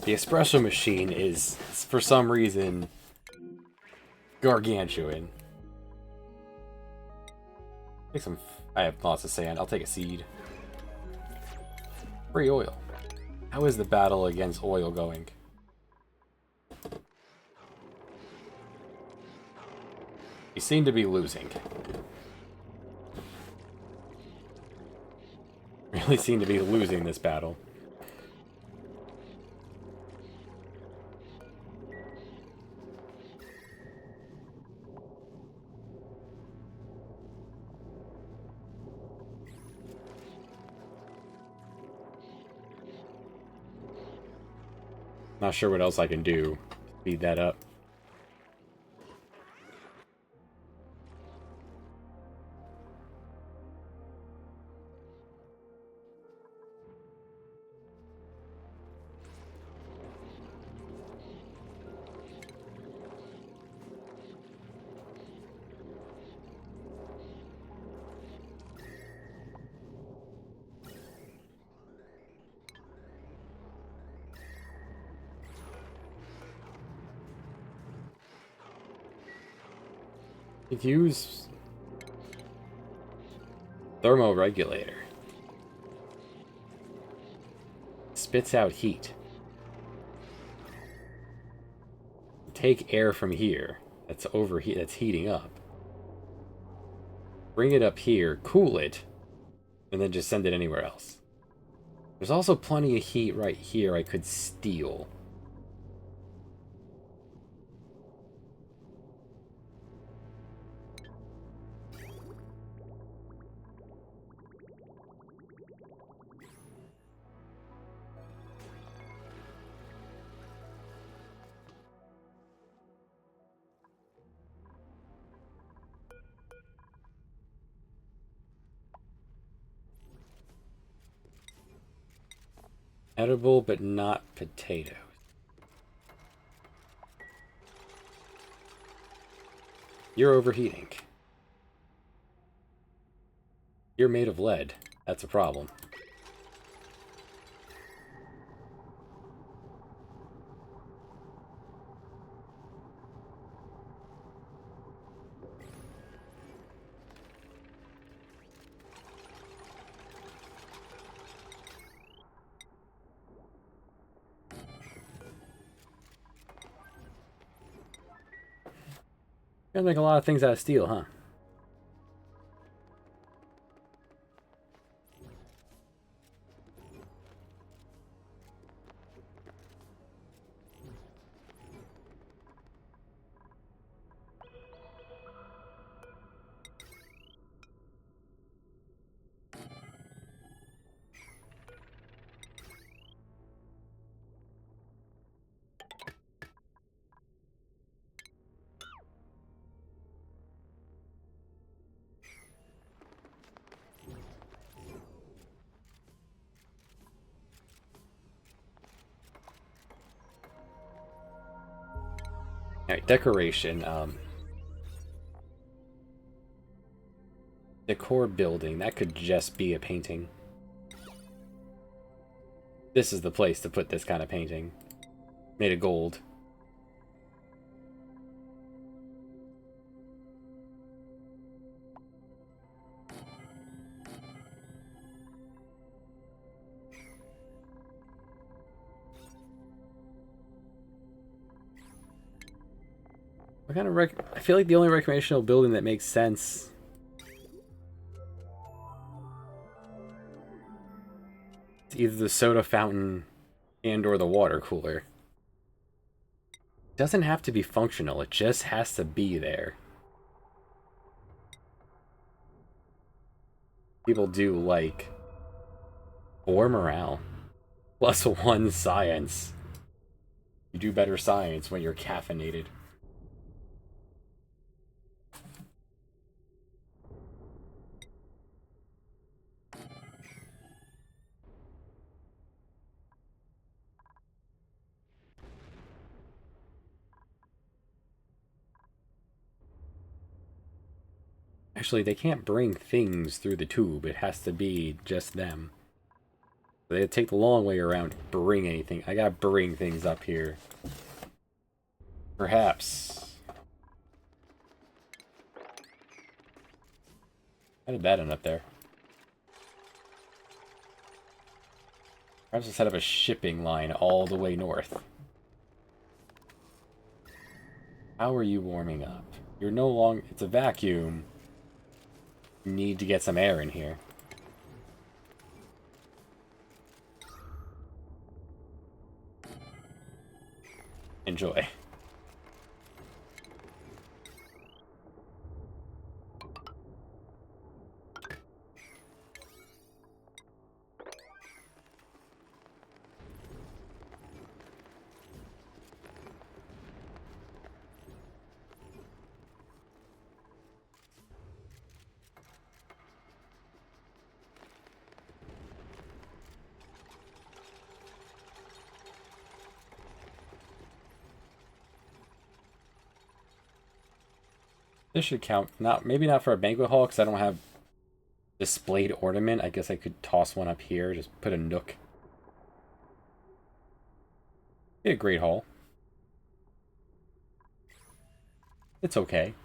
Speaker 1: The espresso machine is, for some reason, gargantuan. Take some. I have lots of sand. I'll take a seed. Free oil. How is the battle against oil going? You seem to be losing. Really seem to be losing this battle. Not sure what else I can do to speed that up. Use thermoregulator. Spits out heat. Take air from here that's that's heating up. Bring it up here, cool it, and then just send it anywhere else. There's also plenty of heat right here I could steal. Edible, but not potatoes. You're overheating. You're made of lead. That's a problem. Gotta make a lot of things out of steel, huh? Alright, decoration. Decor building. That could just be a painting. This is the place to put this kind of painting. Made of gold. What kind of I feel like the only recreational building that makes sense is either the soda fountain and or the water cooler. It doesn't have to be functional, it just has to be there. People do like 4 morale. +1 science. You do better science when you're caffeinated. Actually, they can't bring things through the tube. It has to be just them. They take the long way around to bring anything. I gotta bring things up here. Perhaps. How did that end up there? Perhaps I set up a shipping line all the way north. How are you warming up? You're no longer... It's a vacuum. You need to get some air in here. Enjoy. This should count. Maybe not for a banquet hall, because I don't have displayed ornament. I guess I could toss one up here. Just put a nook. Be a great hall. It's okay.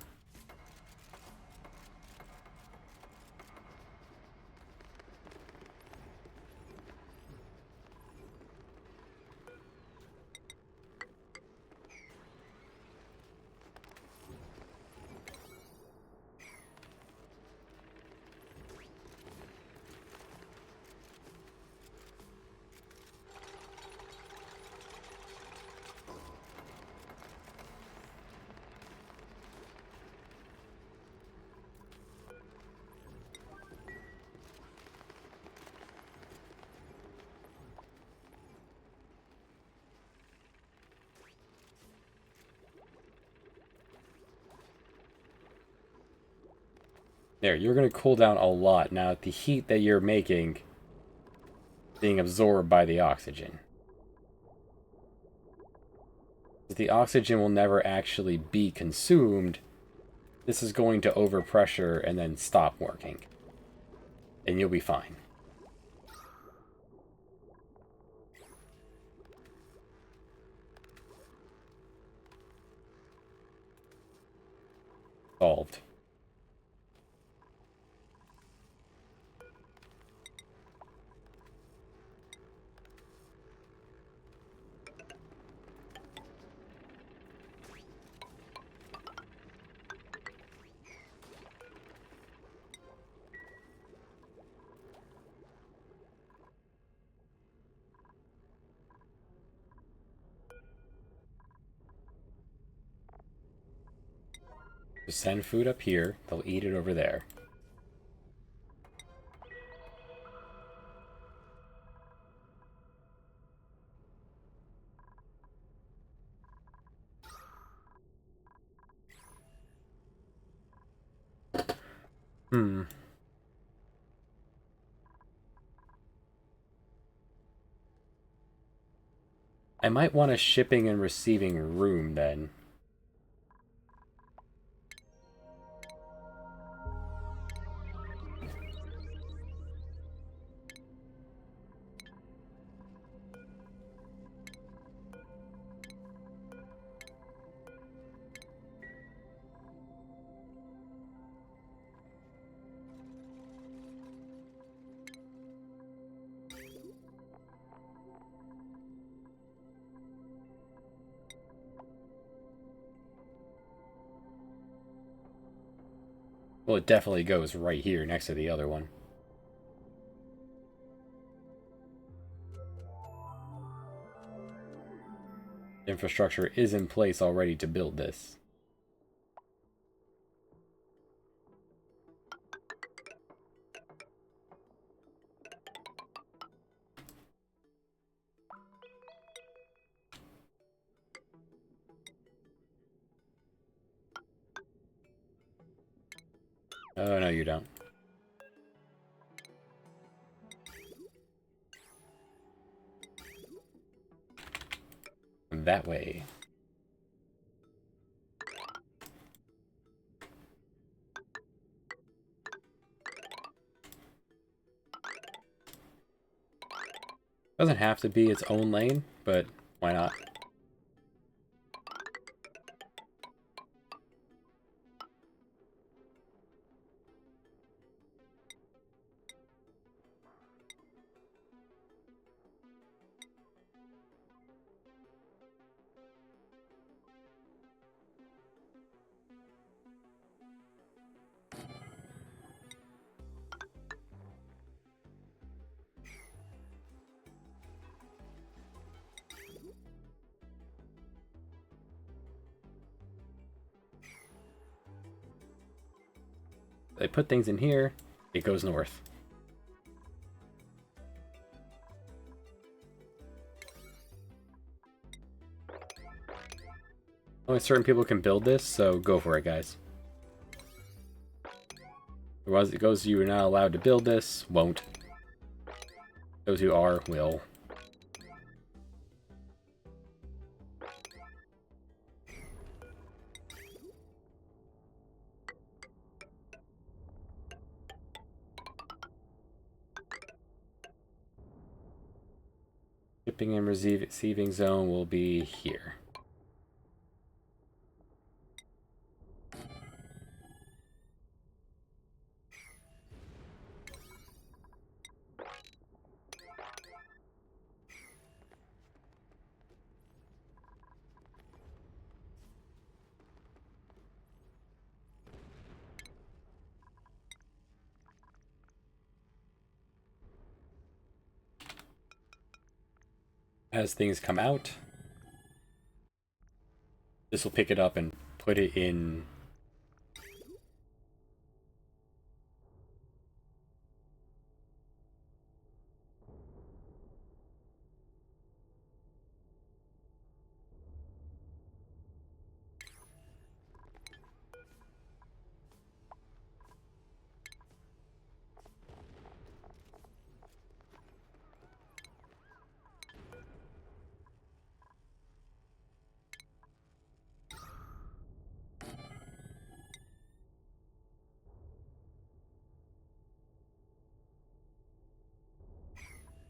Speaker 1: There, you're going to cool down a lot. Now, the heat that you're making being absorbed by the oxygen. The oxygen will never actually be consumed. This is going to overpressure and then stop working. And you'll be fine. Solved. Just send food up here. They'll eat it over there. I might want a shipping and receiving room then. Well, it definitely goes right here next to the other one. Infrastructure is in place already to build this. Oh, no, you don't. That way. Doesn't have to be its own lane, but why not? They put things in here, it goes north. Only certain people can build this, so go for it, guys. Otherwise, it goes, you are not allowed to build this, won't. Those who are, will. Shipping and receiving zone will be here. As things come out, this will pick it up and put it in.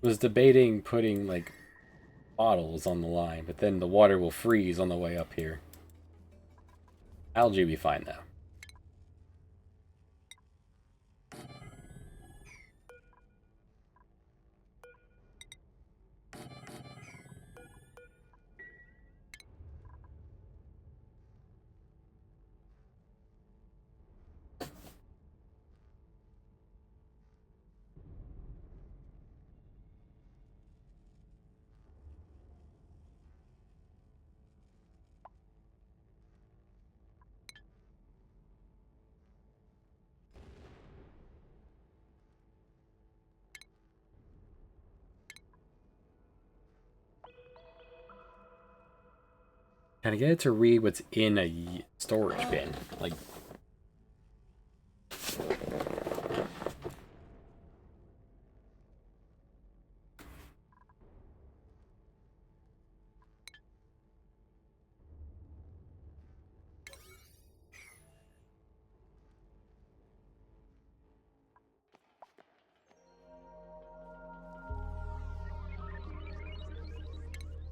Speaker 1: Was debating putting like bottles on the line, but then the water will freeze on the way up here. Algae will be fine though. Can I get it to read what's in a storage bin? Like,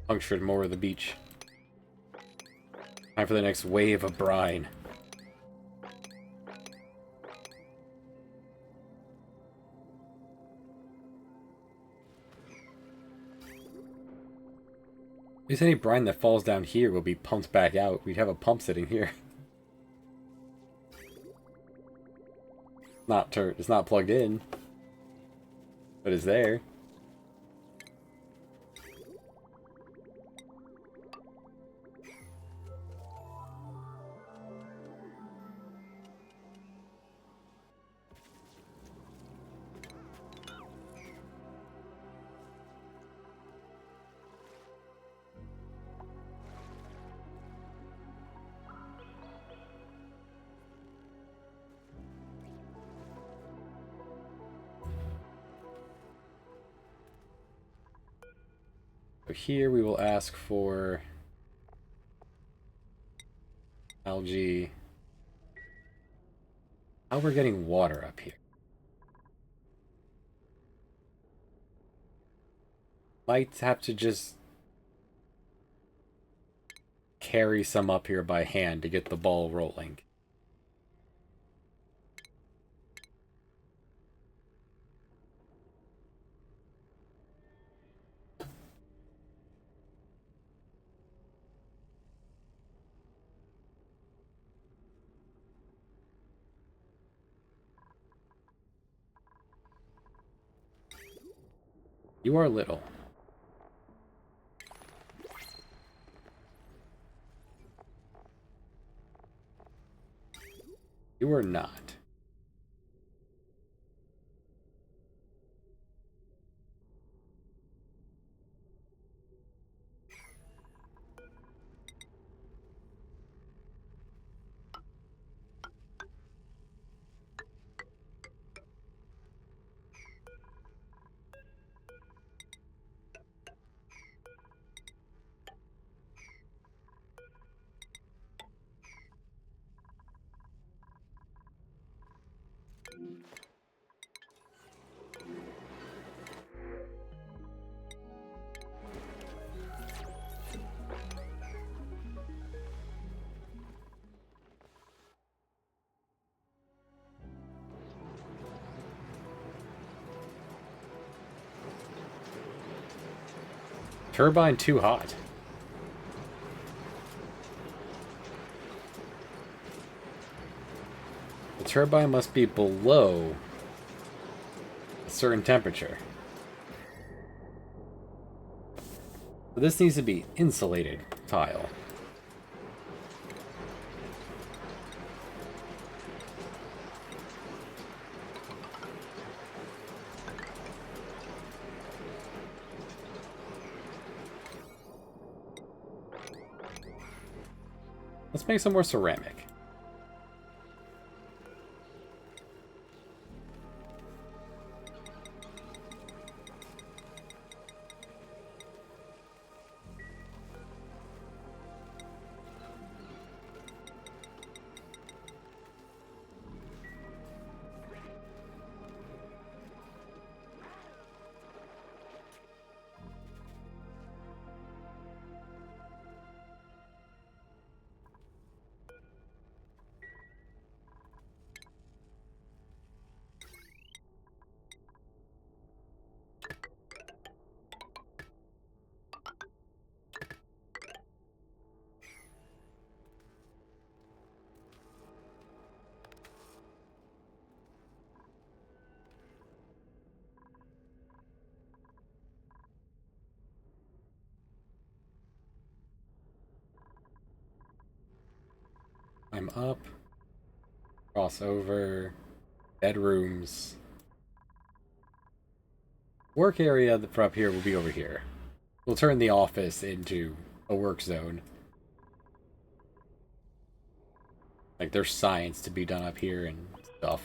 Speaker 1: punctured more of the beach. Time for the next wave of brine. At least any brine that falls down here will be pumped back out. We'd have a pump sitting here. It's not plugged in, but it's there. So here we will ask for algae. How we're getting water up here? Might have to just carry some up here by hand to get the ball rolling. You are little. You are not. Turbine too hot. The turbine must be below a certain temperature. So this needs to be insulated tile. Let's make some more ceramic. I'm up. Cross over. Bedrooms. Work area for up here will be over here. We'll turn the office into a work zone. Like, there's science to be done up here and stuff.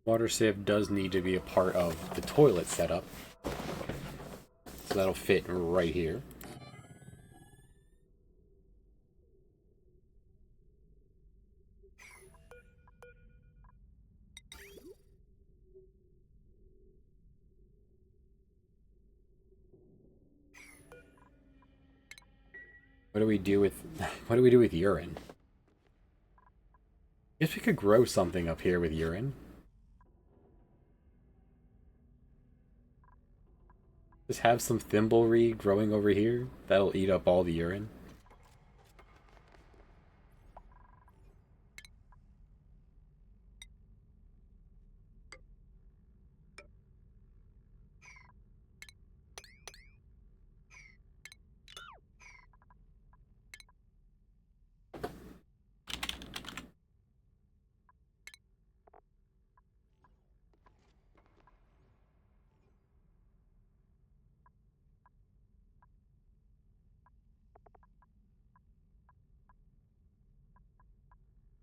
Speaker 1: Water sieve does need to be a part of the toilet setup. So that'll fit right here. What do we do with urine? Guess we could grow something up here with urine. Just have some thimbleweed growing over here. That'll eat up all the urine.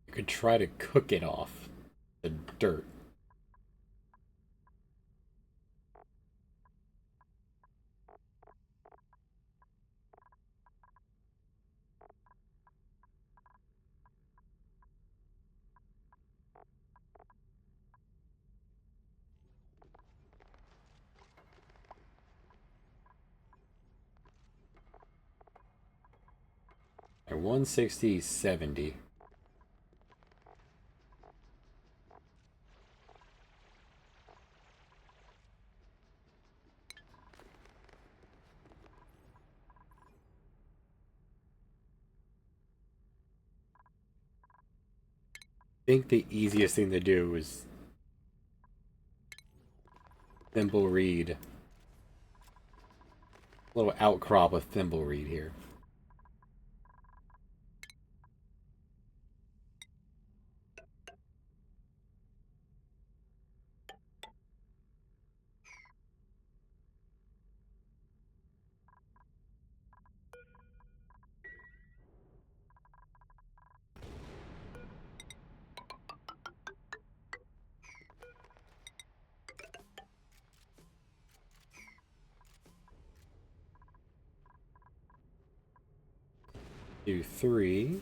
Speaker 1: You could try to cook it off the dirt. At 160, 70. I think the easiest thing to do is thimbleweed. A little outcrop of thimbleweed here. Do 3.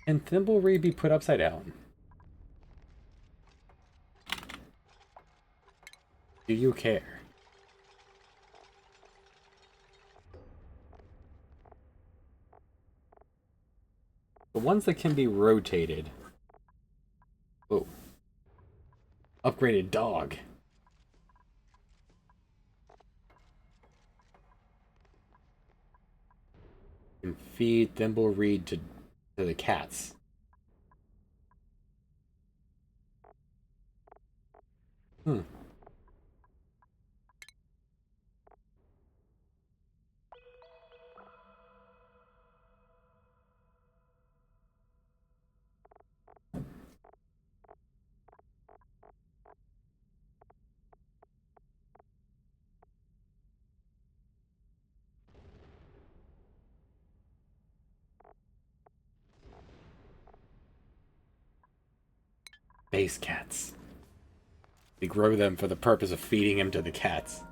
Speaker 1: Can thimbleweed be put upside down? Do you care? The ones that can be rotated. Oh. Upgraded dog. Can feed thimbleweed to the cats. Hmm. Base cats. We grow them for the purpose of feeding them to the cats.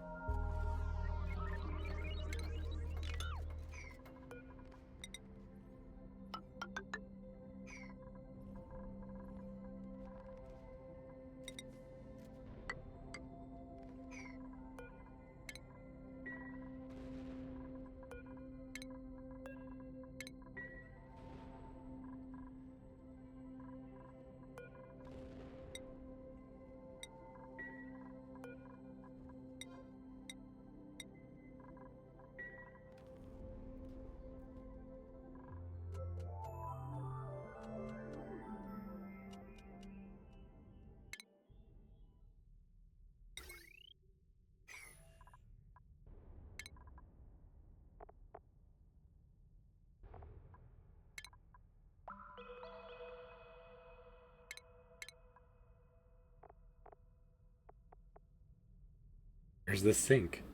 Speaker 1: Where's the sink?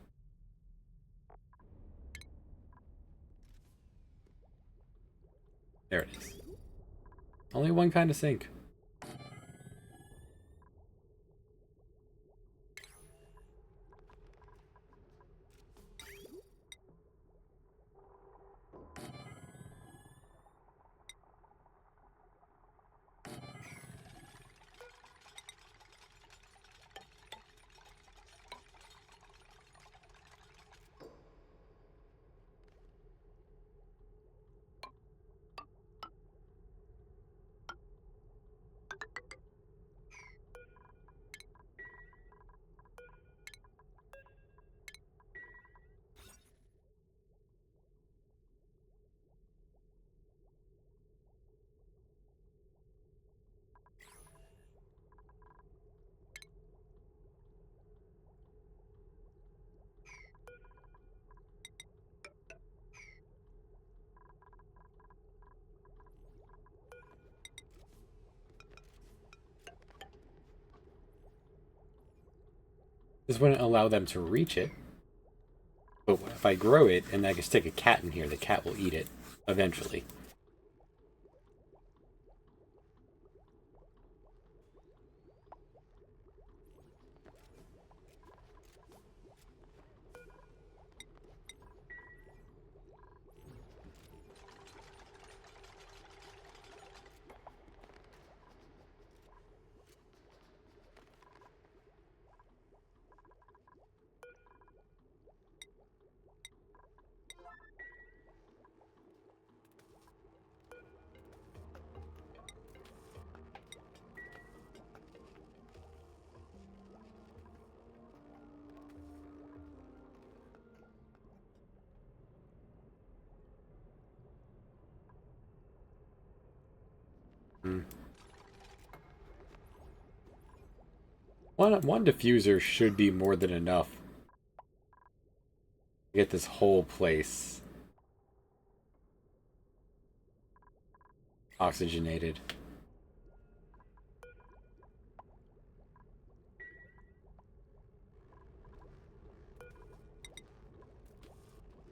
Speaker 1: There it is. Only one kind of sink. This wouldn't allow them to reach it. But if I grow it and I can stick a cat in here, the cat will eat it eventually. One diffuser should be more than enough to get this whole place oxygenated.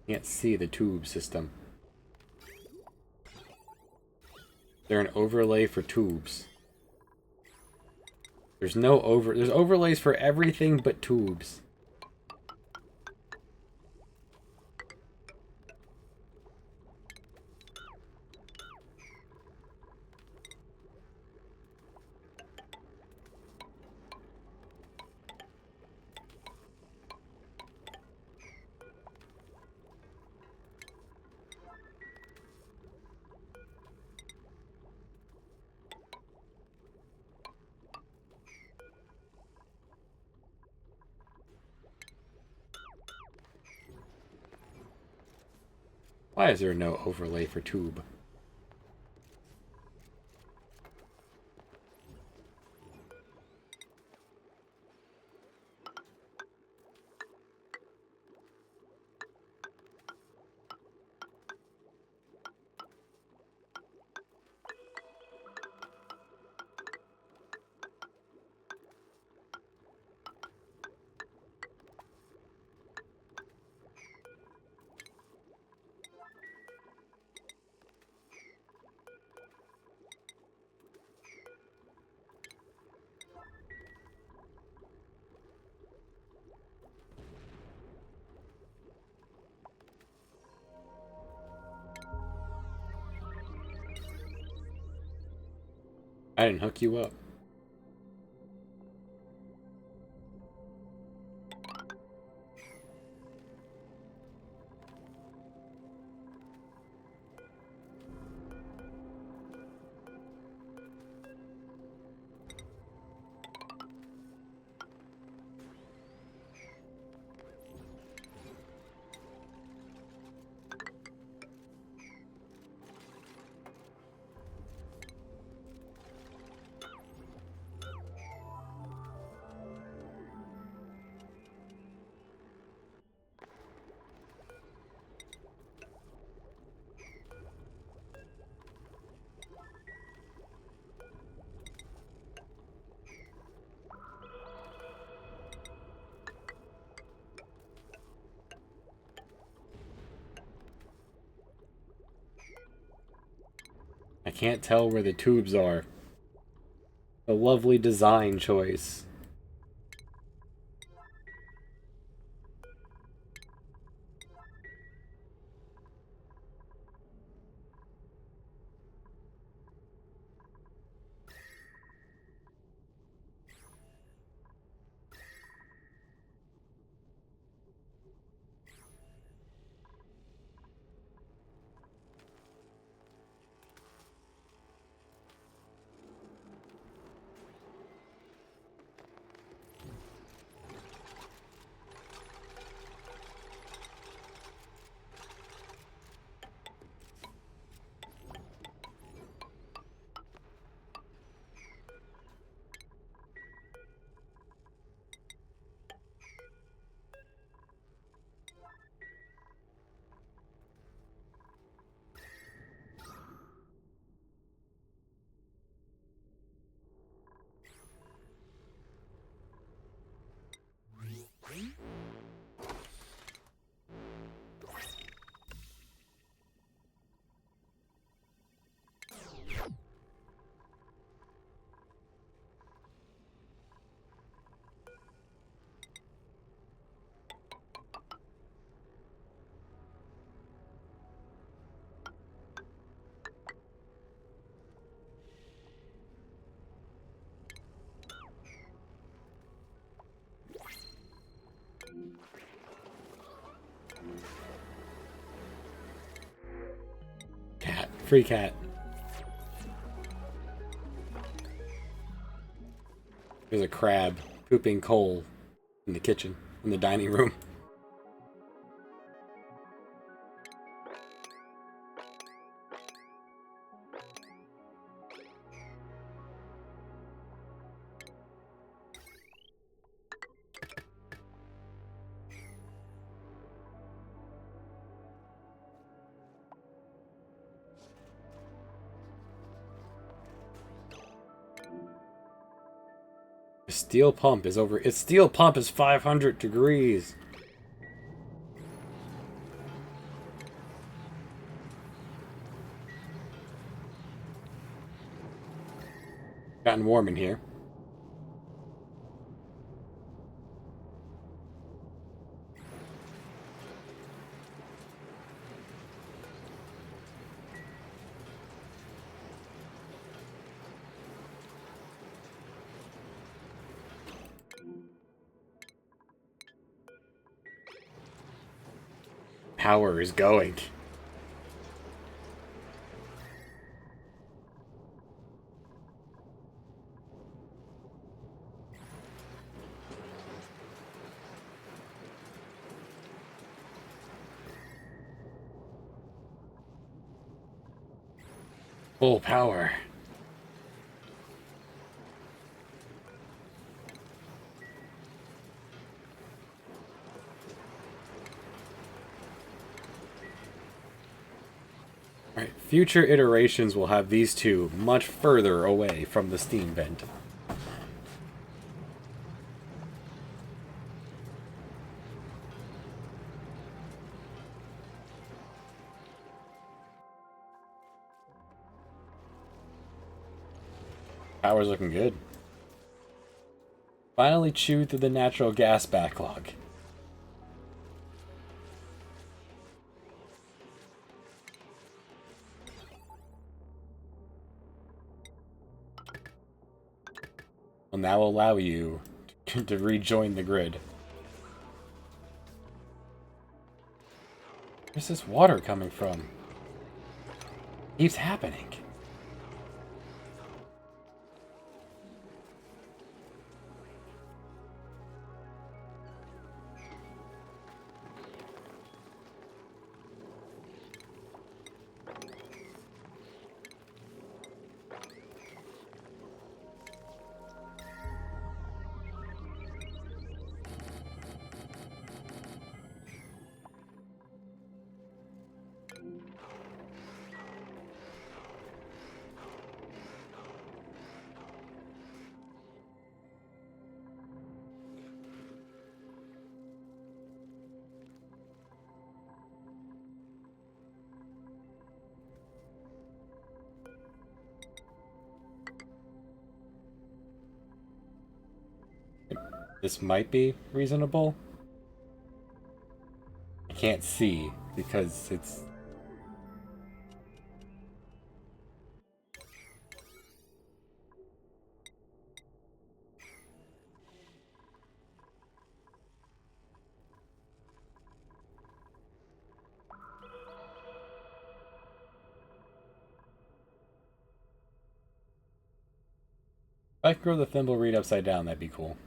Speaker 1: Can't see the tube system. They're an overlay for tubes. There's overlays for everything but tubes. Why is there no overlay for tube? I didn't hook you up. I can't tell where the tubes are. A lovely design choice. Cat. Free cat. There's a crab pooping coal in the kitchen, in the dining room. The steel pump is over. Its steel pump is 500 degrees. Gotten warm in here. Power is going. Full power. Alright, future iterations will have these two much further away from the steam vent. Power's looking good. Finally chewed through the natural gas backlog. Will now allow you to rejoin the grid. Where's this water coming from? Keeps happening. This might be reasonable. I can't see because it's... If I could grow the thimble reed upside down, that'd be cool.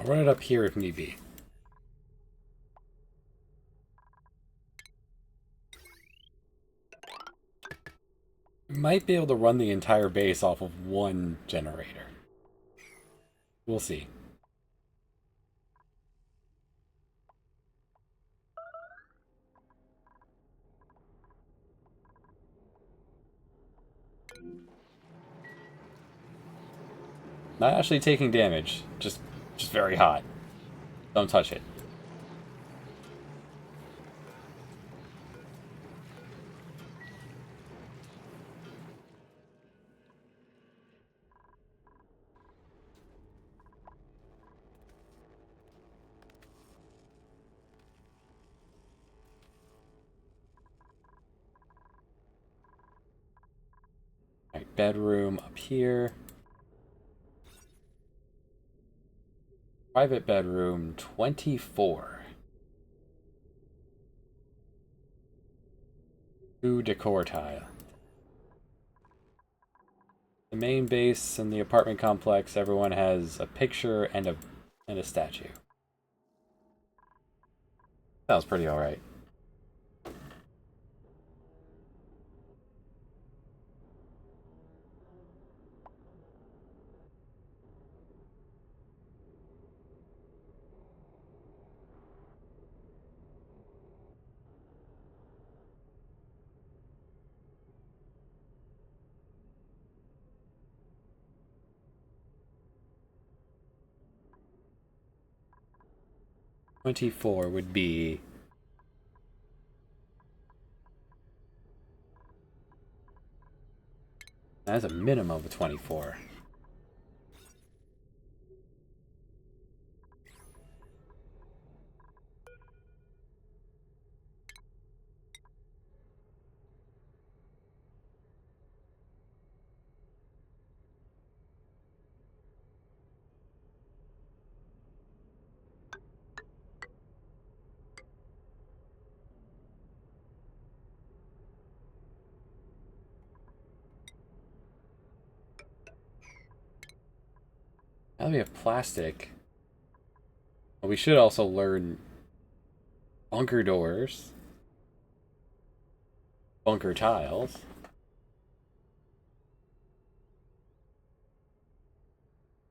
Speaker 1: I'll run it up here if need be. Might be able to run the entire base off of one generator. We'll see. Not actually taking damage, just very hot. Don't touch it. Alright, bedroom up here. Private bedroom 24. 2 decor tile. The main base and the apartment complex, everyone has a picture and a statue. Sounds pretty alright. $24 would be... That's a minimum of 24. Now that we have plastic, we should also learn bunker doors, bunker tiles,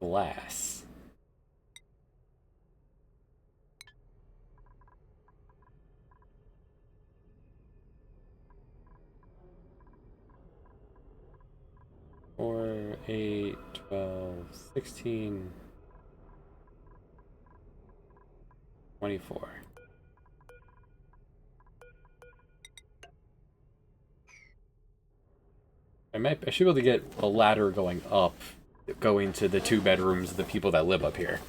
Speaker 1: glass. Four, 8, 12, 16, 24. I should be able to get a ladder going up, going to the 2 bedrooms of the people that live up here.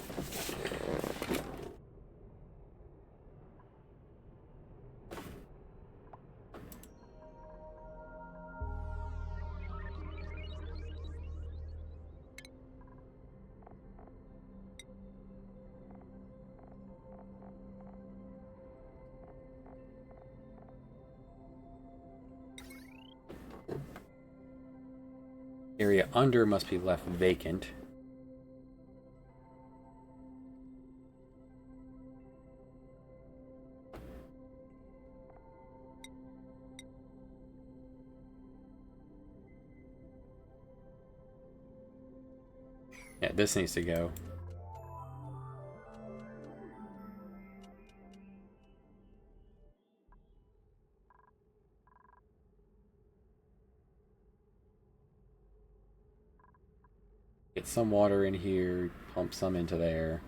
Speaker 1: Area under must be left vacant. Yeah, this needs to go. Get some water in here, pump some into there.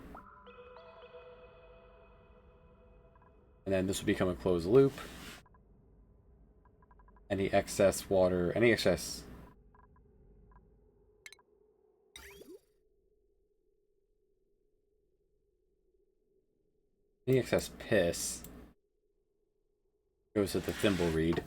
Speaker 1: And then this will become a closed loop. Any excess water, any excess piss goes to the thimble reed.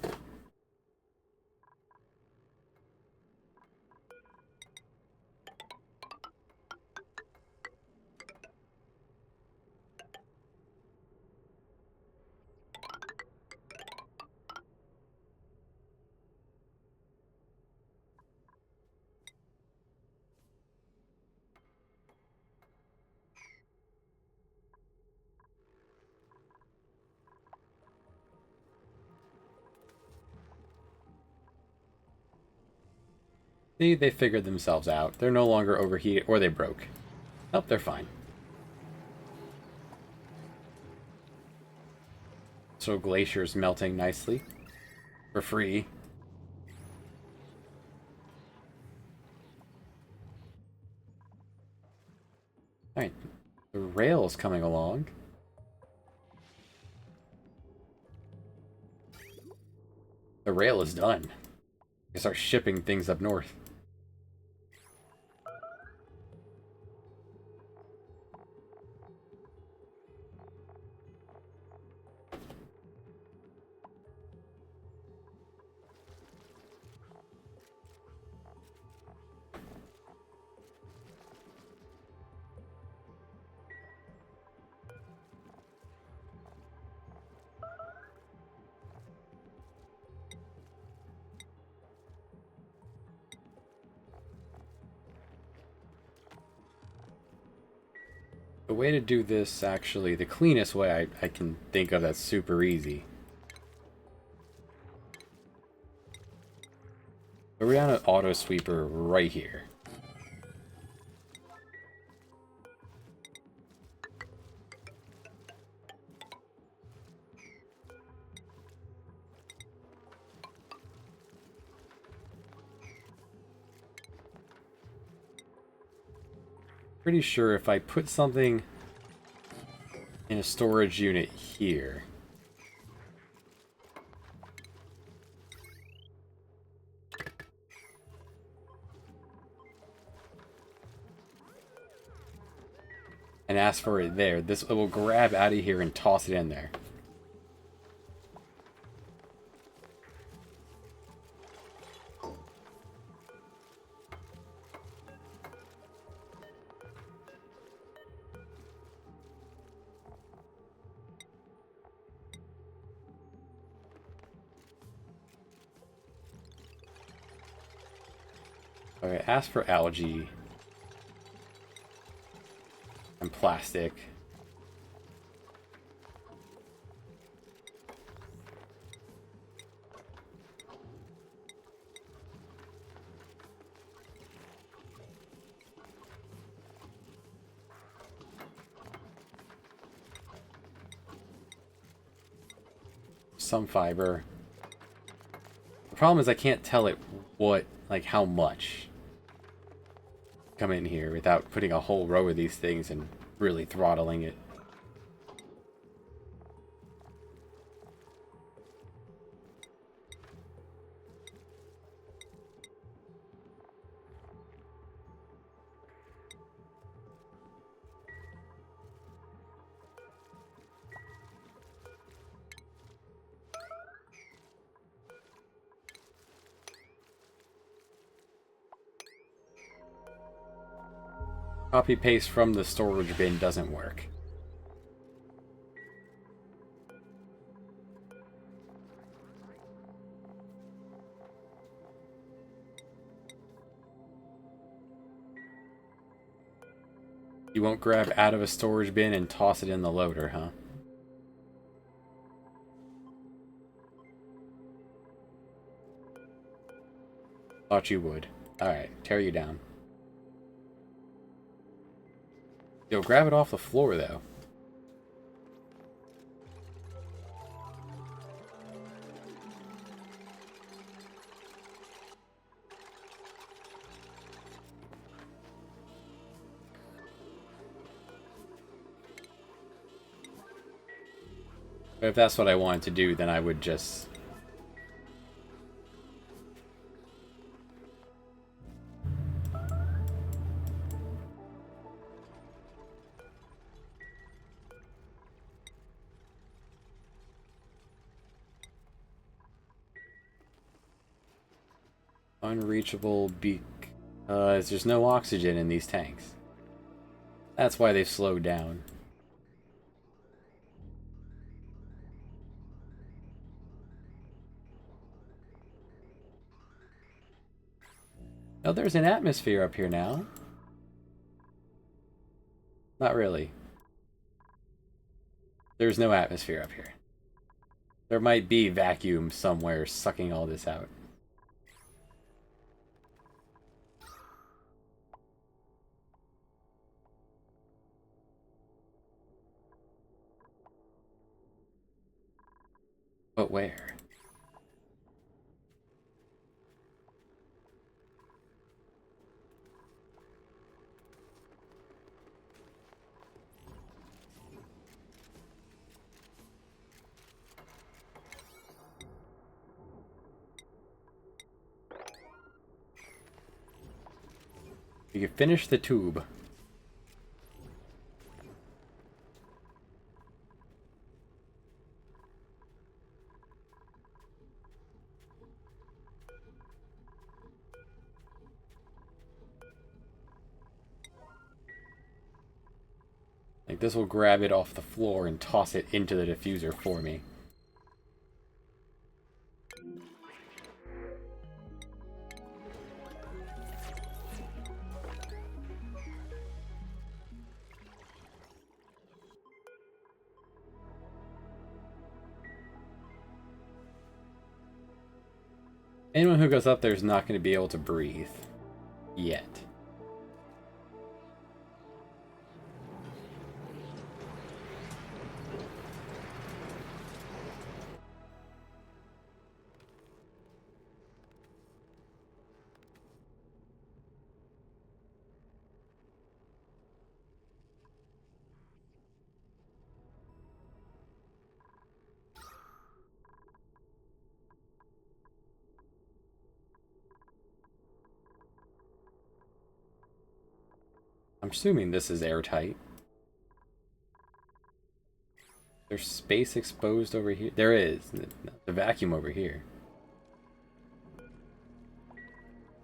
Speaker 1: See, they figured themselves out. They're no longer overheated, or they broke. Oh, they're fine. So glacier's melting nicely. For free. Alright, the rail's coming along. The rail is done. I start shipping things up north. The way to do this, actually, the cleanest way I can think of that's super easy. We're on an auto sweeper right here. Pretty sure if I put something in a storage unit here, and ask for it there, this it will grab out of here and toss it in there. Okay, ask for algae and plastic. Some fiber. The problem is I can't tell it what, like how much come in here without putting a whole row of these things and really throttling it. Copy paste from the storage bin doesn't work. You won't grab out of a storage bin and toss it in the loader, huh? Thought you would. Alright, tear you down. Yo, grab it off the floor, though. But if that's what I wanted to do, then I would just... Unreachable there's no oxygen in these tanks. That's why they've slowed down. Oh, there's an atmosphere up here now. Not really. There's no atmosphere up here. There might be vacuum somewhere sucking all this out. But where? You can finish the tube. Like, this will grab it off the floor and toss it into the diffuser for me. Anyone who goes up there is not going to be able to breathe. Yet. I'm assuming this is airtight. There's space exposed over here. There is. The vacuum over here.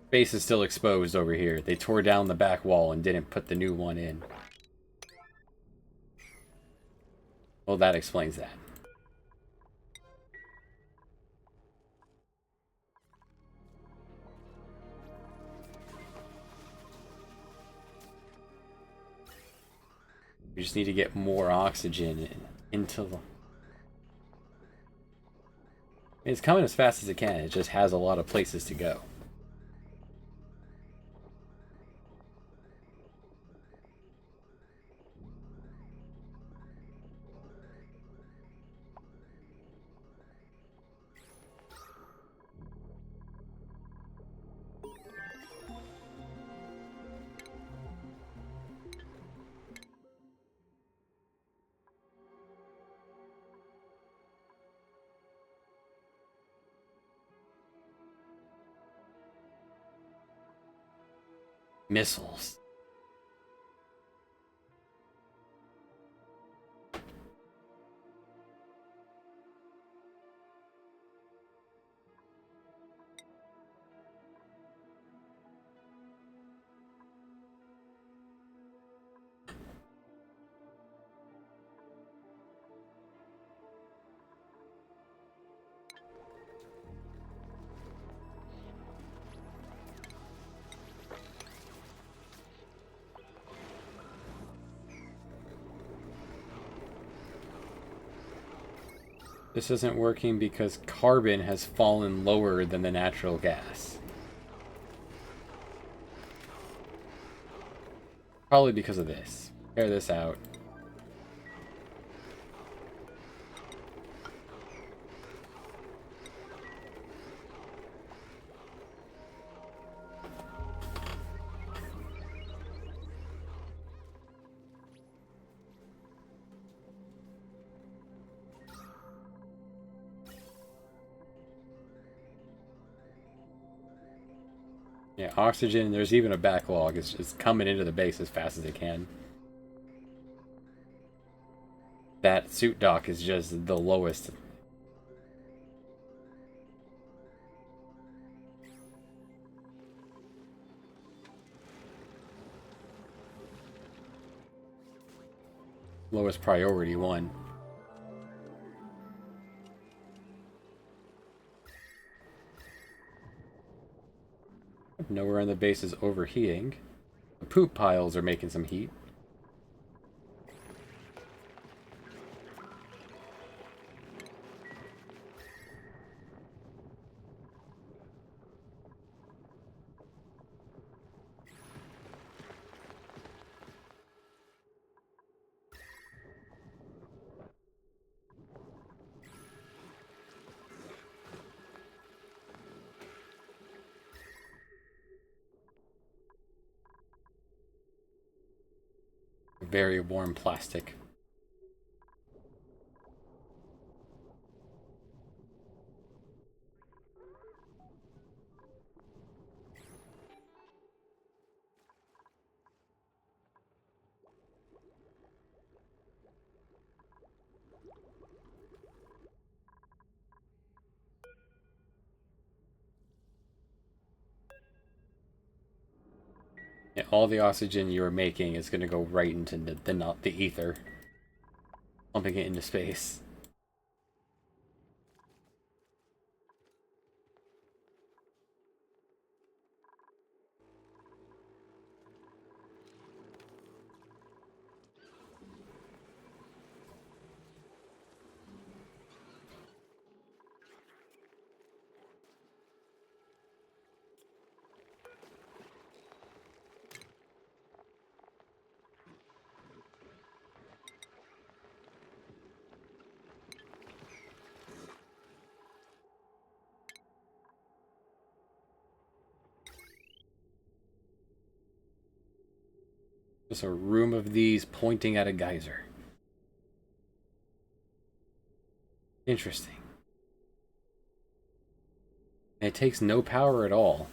Speaker 1: Space is still exposed over here. They tore down the back wall and didn't put the new one in. Well, that explains that. We just need to get more oxygen into the... It's coming as fast as it can. It just has a lot of places to go. Missiles. This isn't working because carbon has fallen lower than the natural gas. Probably because of this. Tear this out. Yeah, oxygen, there's even a backlog. It's just coming into the base as fast as it can. That suit dock is just the lowest. Lowest priority one. Nowhere in the base is overheating. The poop piles are making some heat. Very warm plastic. Yeah, all the oxygen you're making is going to go right into the ether, pumping it into space. Just a room of these pointing at a geyser. Interesting. And it takes no power at all.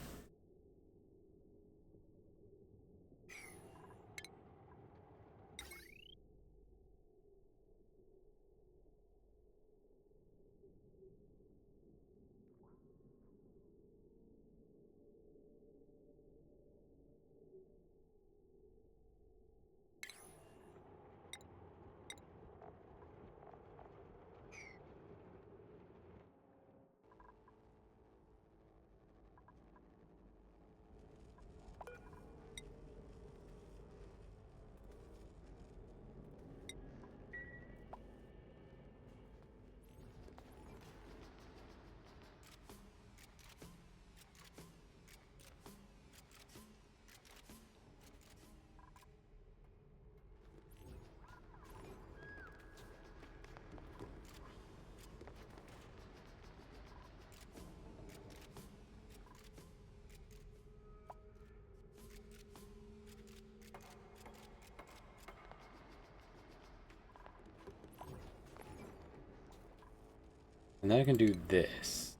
Speaker 1: And then I can do this.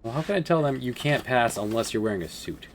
Speaker 1: Well, how can I tell them you can't pass unless you're wearing a suit?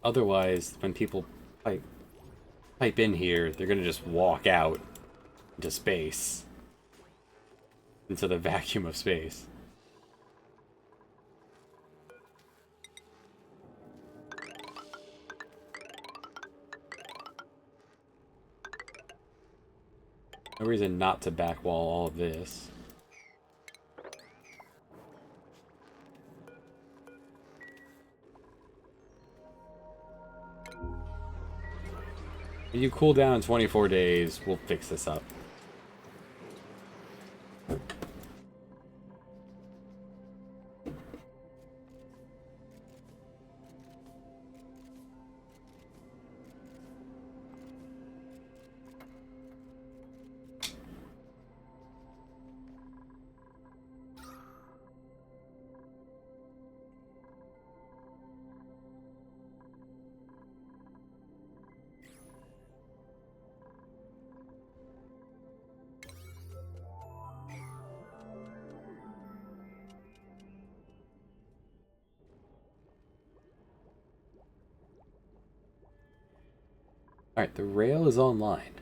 Speaker 1: Otherwise, when people pipe in here, they're gonna just walk out into space. Into the vacuum of space. No reason not to backwall all of this. When you cool down 24 days, we'll fix this up. Alright, the rail is online.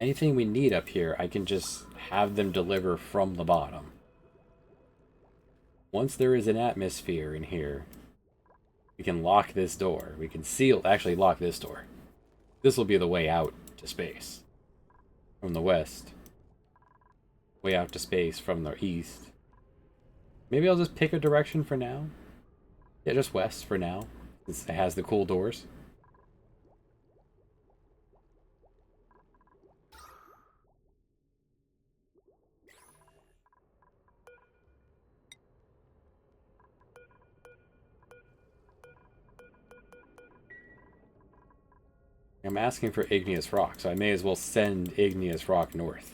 Speaker 1: Anything we need up here, I can just have them deliver from the bottom. Once there is an atmosphere in here, we can lock this door. We can actually lock this door. This will be the way out to space. From the west. Way out to space from the east. Maybe I'll just pick a direction for now. Yeah, just west for now. Since it has the cool doors. I'm asking for igneous rock, so I may as well send igneous rock north.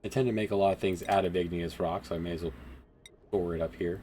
Speaker 1: I tend to make a lot of things out of igneous rock, so I may as well store it up here.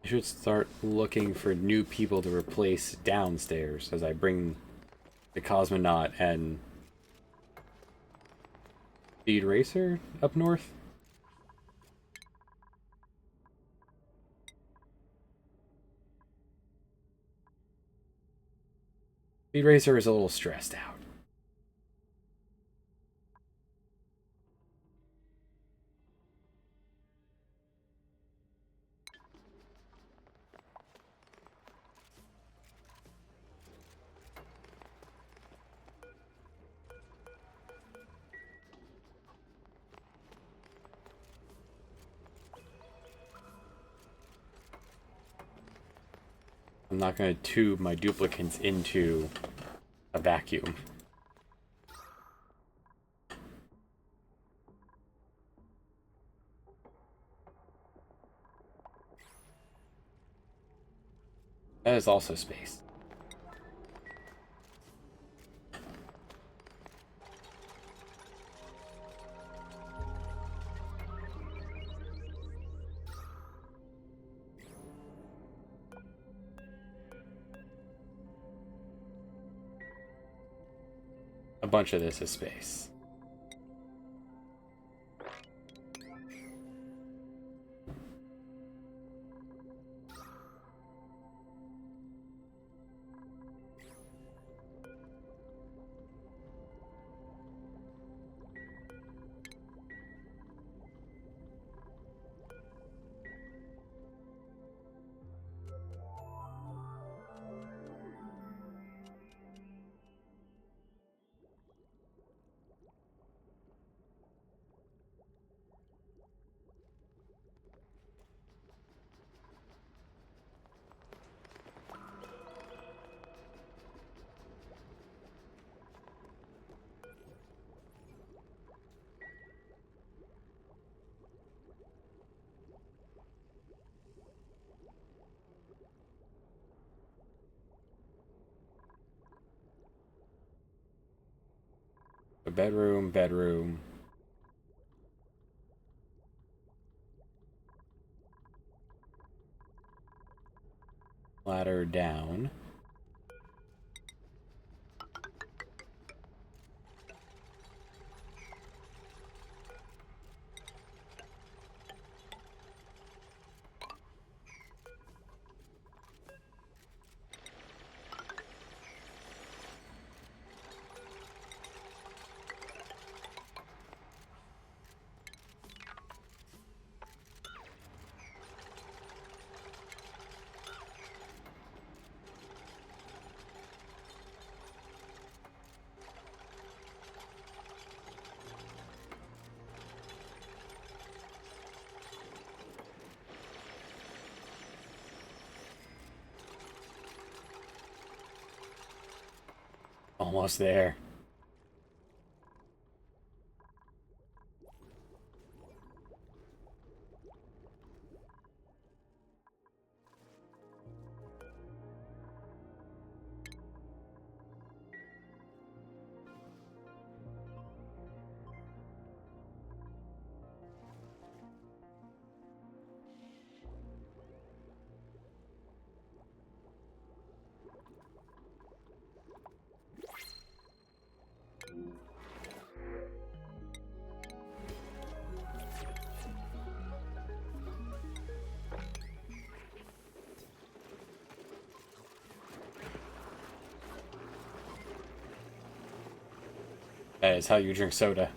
Speaker 1: I should start looking for new people to replace downstairs as I bring the cosmonaut and Speed Racer up north. Speed Racer is a little stressed out. I'm not going to tube my duplicants into a vacuum. That is also space. A bunch of this is space. A bedroom, bedroom. Ladder down. Almost there. That is how you drink soda.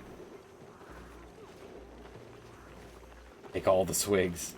Speaker 1: Take all the swigs.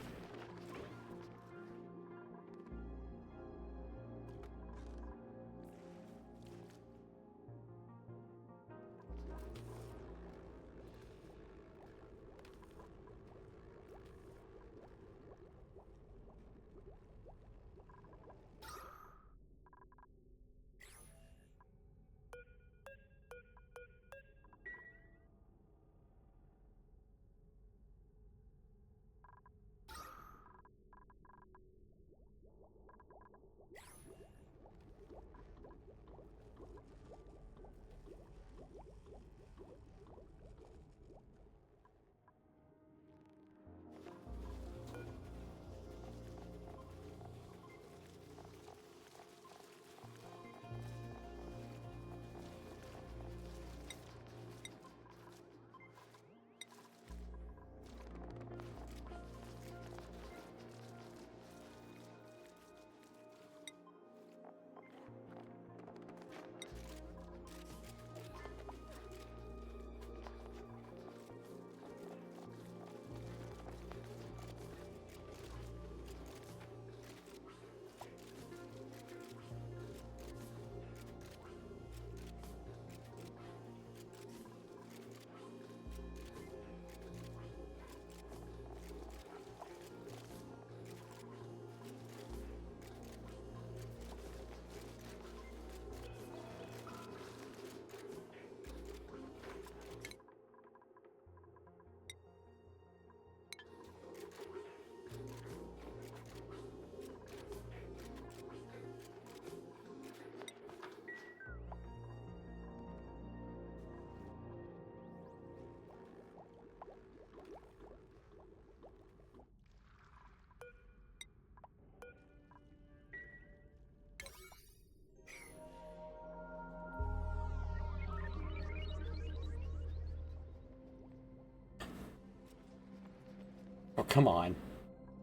Speaker 1: Oh, come on.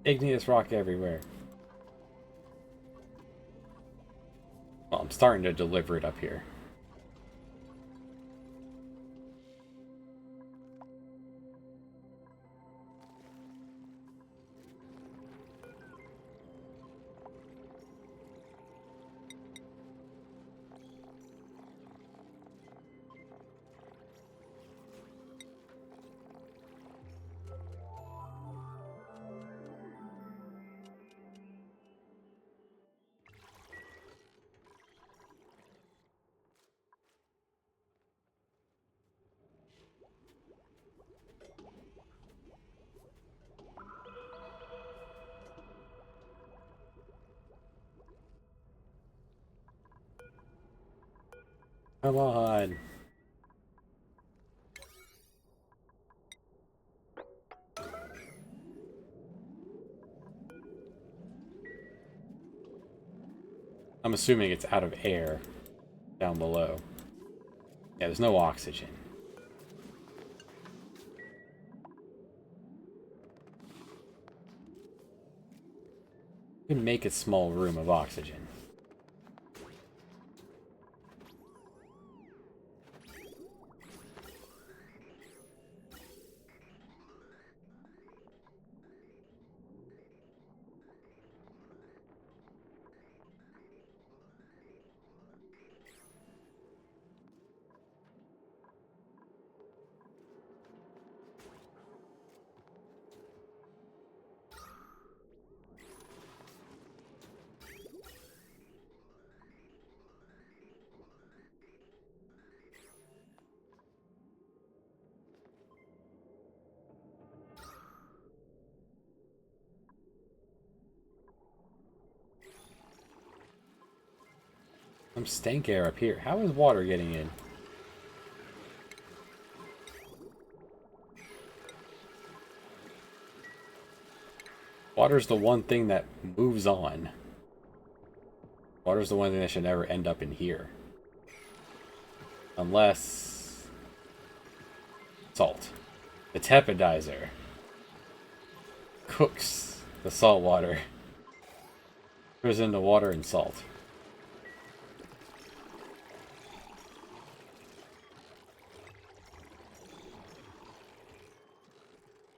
Speaker 1: Igneous rock everywhere. Well, I'm starting to deliver it up here. Come on. I'm assuming it's out of air down below. Yeah, there's no oxygen. You can make a small room of oxygen. Some stank air up here. How is water getting in? Water's the one thing that moves on. Water's the one thing that should never end up in here. Unless... salt. The tepidizer cooks the salt water. Goes into water and salt.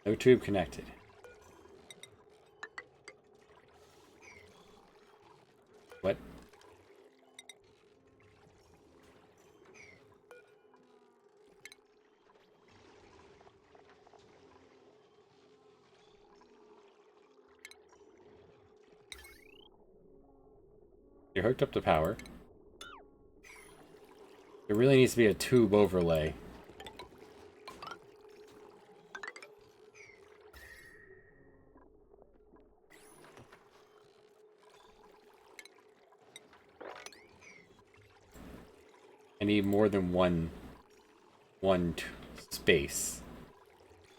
Speaker 1: No tube connected. What? You're hooked up to power. There really needs to be a tube overlay. I need more than one space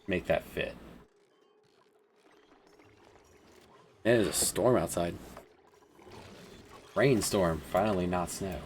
Speaker 1: to make that fit. There's a storm outside. Rainstorm, finally not snow.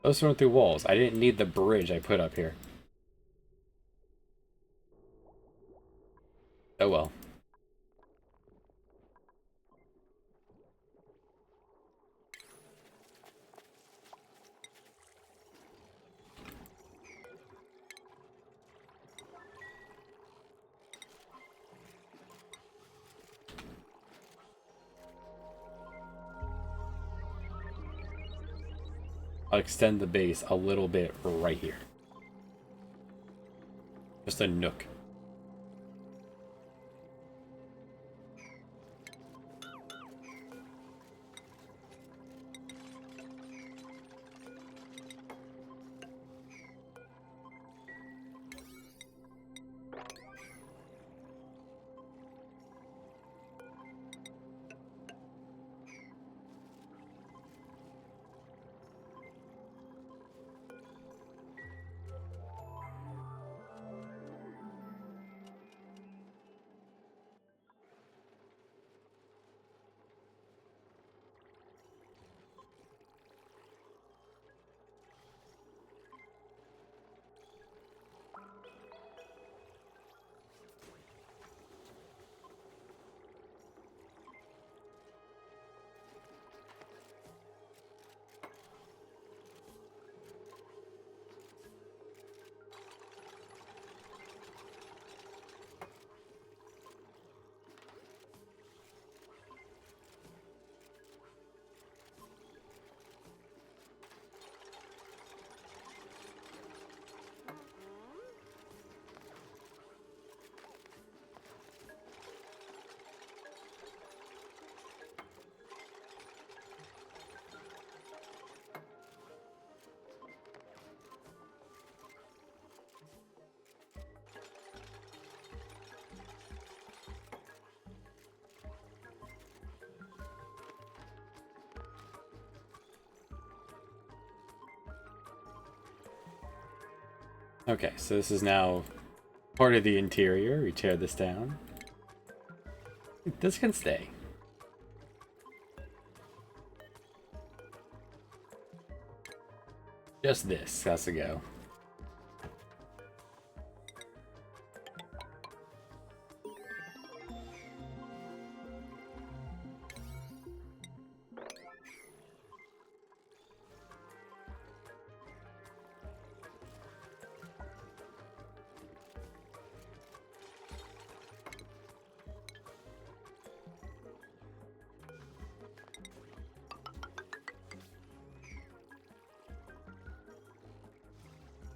Speaker 1: Those run through walls. I didn't need the bridge I put up here. Oh well. I'll extend the base a little bit right here. Just a nook. Okay, so this is now part of the interior. We tear this down. This can stay. Just this has to go.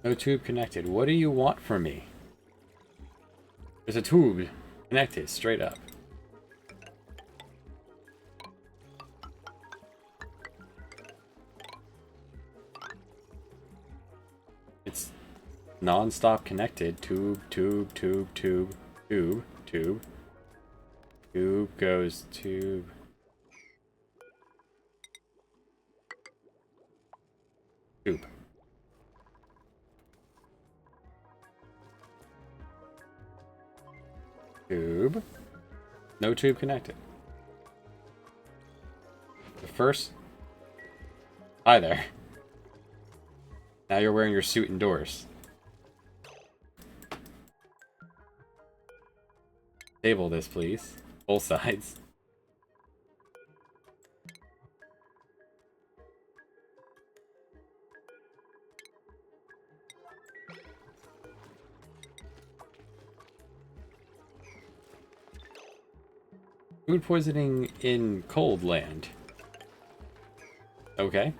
Speaker 1: No tube connected. What do you want from me? There's a tube connected straight up. It's non-stop connected. Tube, tube, tube, tube, tube, tube. Tube goes tube. Tube. Tube. No tube connected. The first... Hi there. Now you're wearing your suit indoors. Table this, please. Both sides. Food poisoning in cold land. Okay.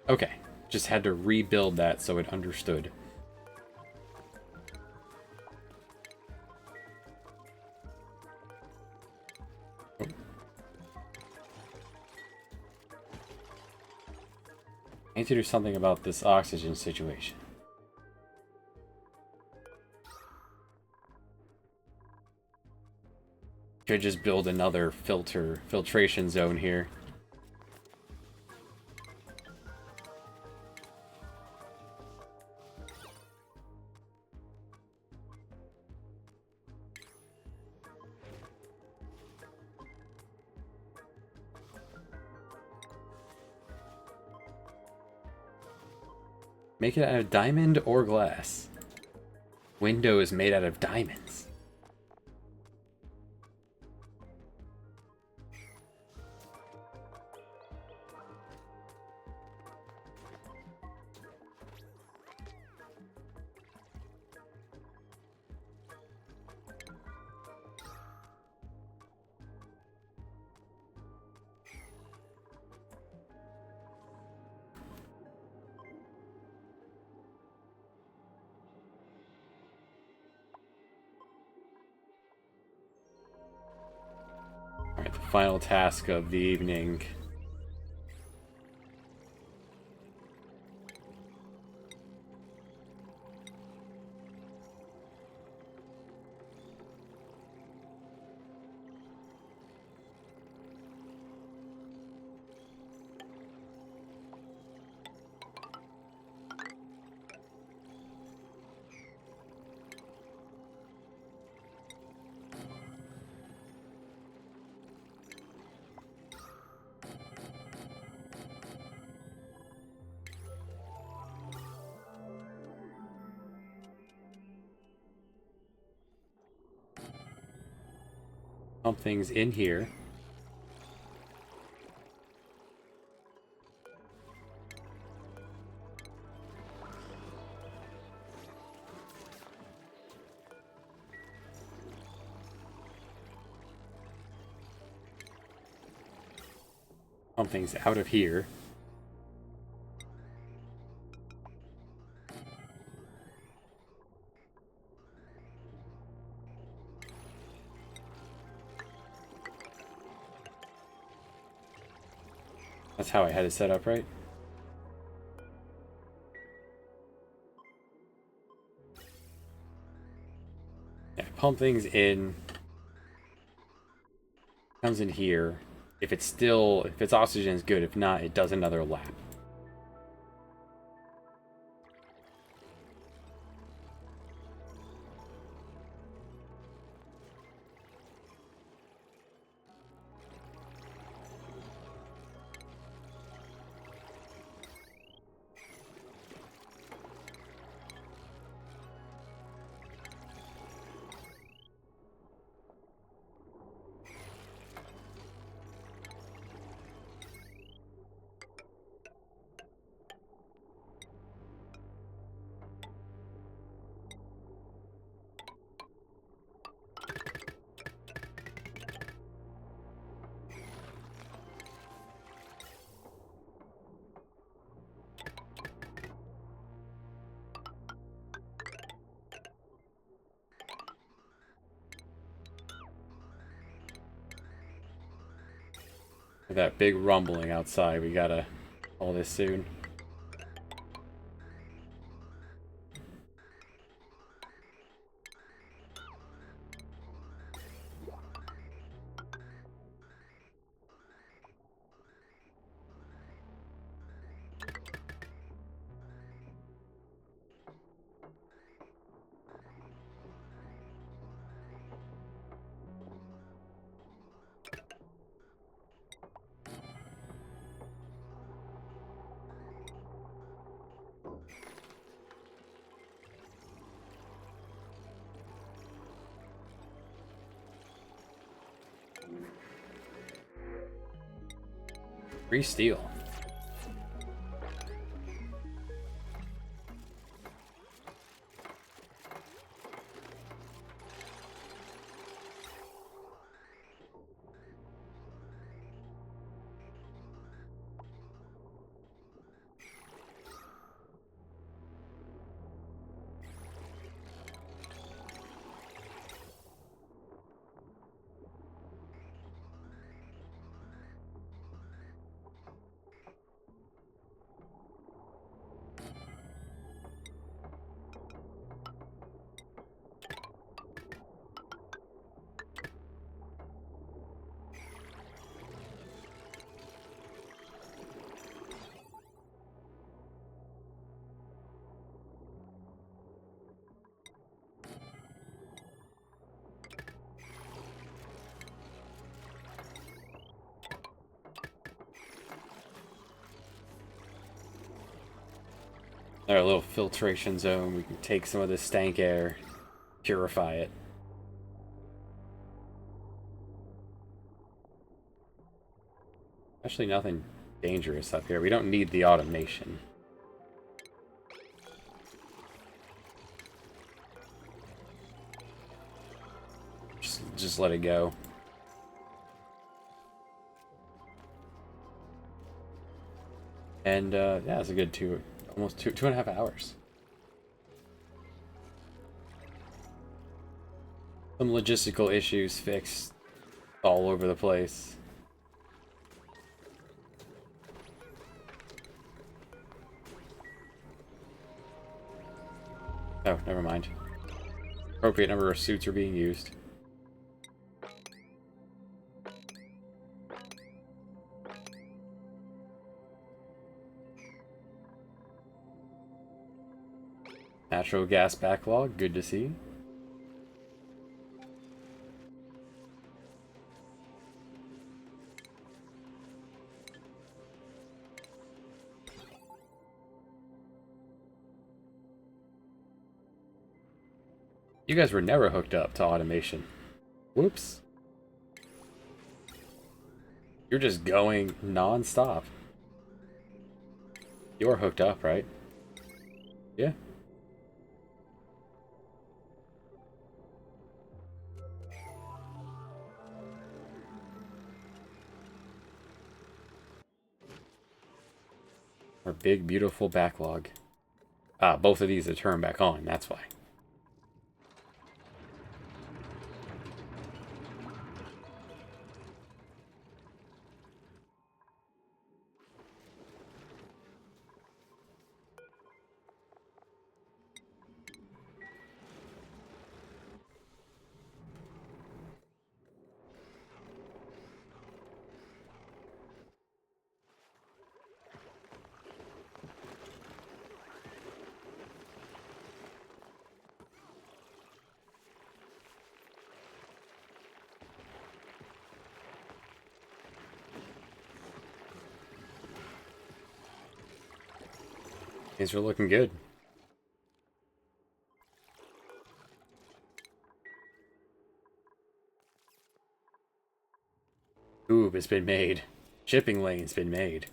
Speaker 1: Okay. Just had to rebuild that so it understood. I need to do something about this oxygen situation. Could just build another filtration zone here. Make it out of diamond or glass. Window is made out of diamonds. final task of the evening. Something's in here. Something's out of here. That's how I had it set up, right? Yeah, pump things in. Comes in here. If its oxygen is good. If not, it does another lap. That big rumbling outside. We gotta all this soon. Free steel. Our little filtration zone. We can take some of this stank air, purify it. Actually, nothing dangerous up here. We don't need the automation. Just let it go. And yeah, it's a good almost two and a half hours. Some logistical issues fixed all over the place. Oh, never mind. Appropriate number of suits are being used. Natural gas backlog, good to see. You guys were never hooked up to automation. Whoops. You're just going non-stop. You're hooked up, right? Yeah. Our big, beautiful backlog. Ah, both of these are turned back on, that's why. These are looking good. Tube has been made. Shipping lane's been made.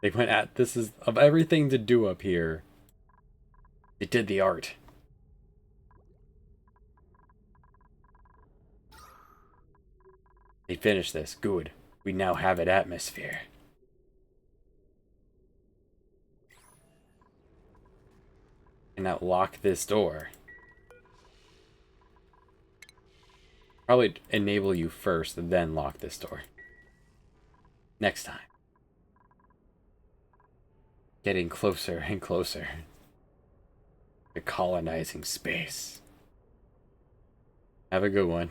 Speaker 1: They went at this is of everything to do up here. It did the art. They finished this. Good. We now have an atmosphere. And now lock this door. Probably enable you first, then lock this door. Next time. Getting closer and closer to colonizing space. Have a good one.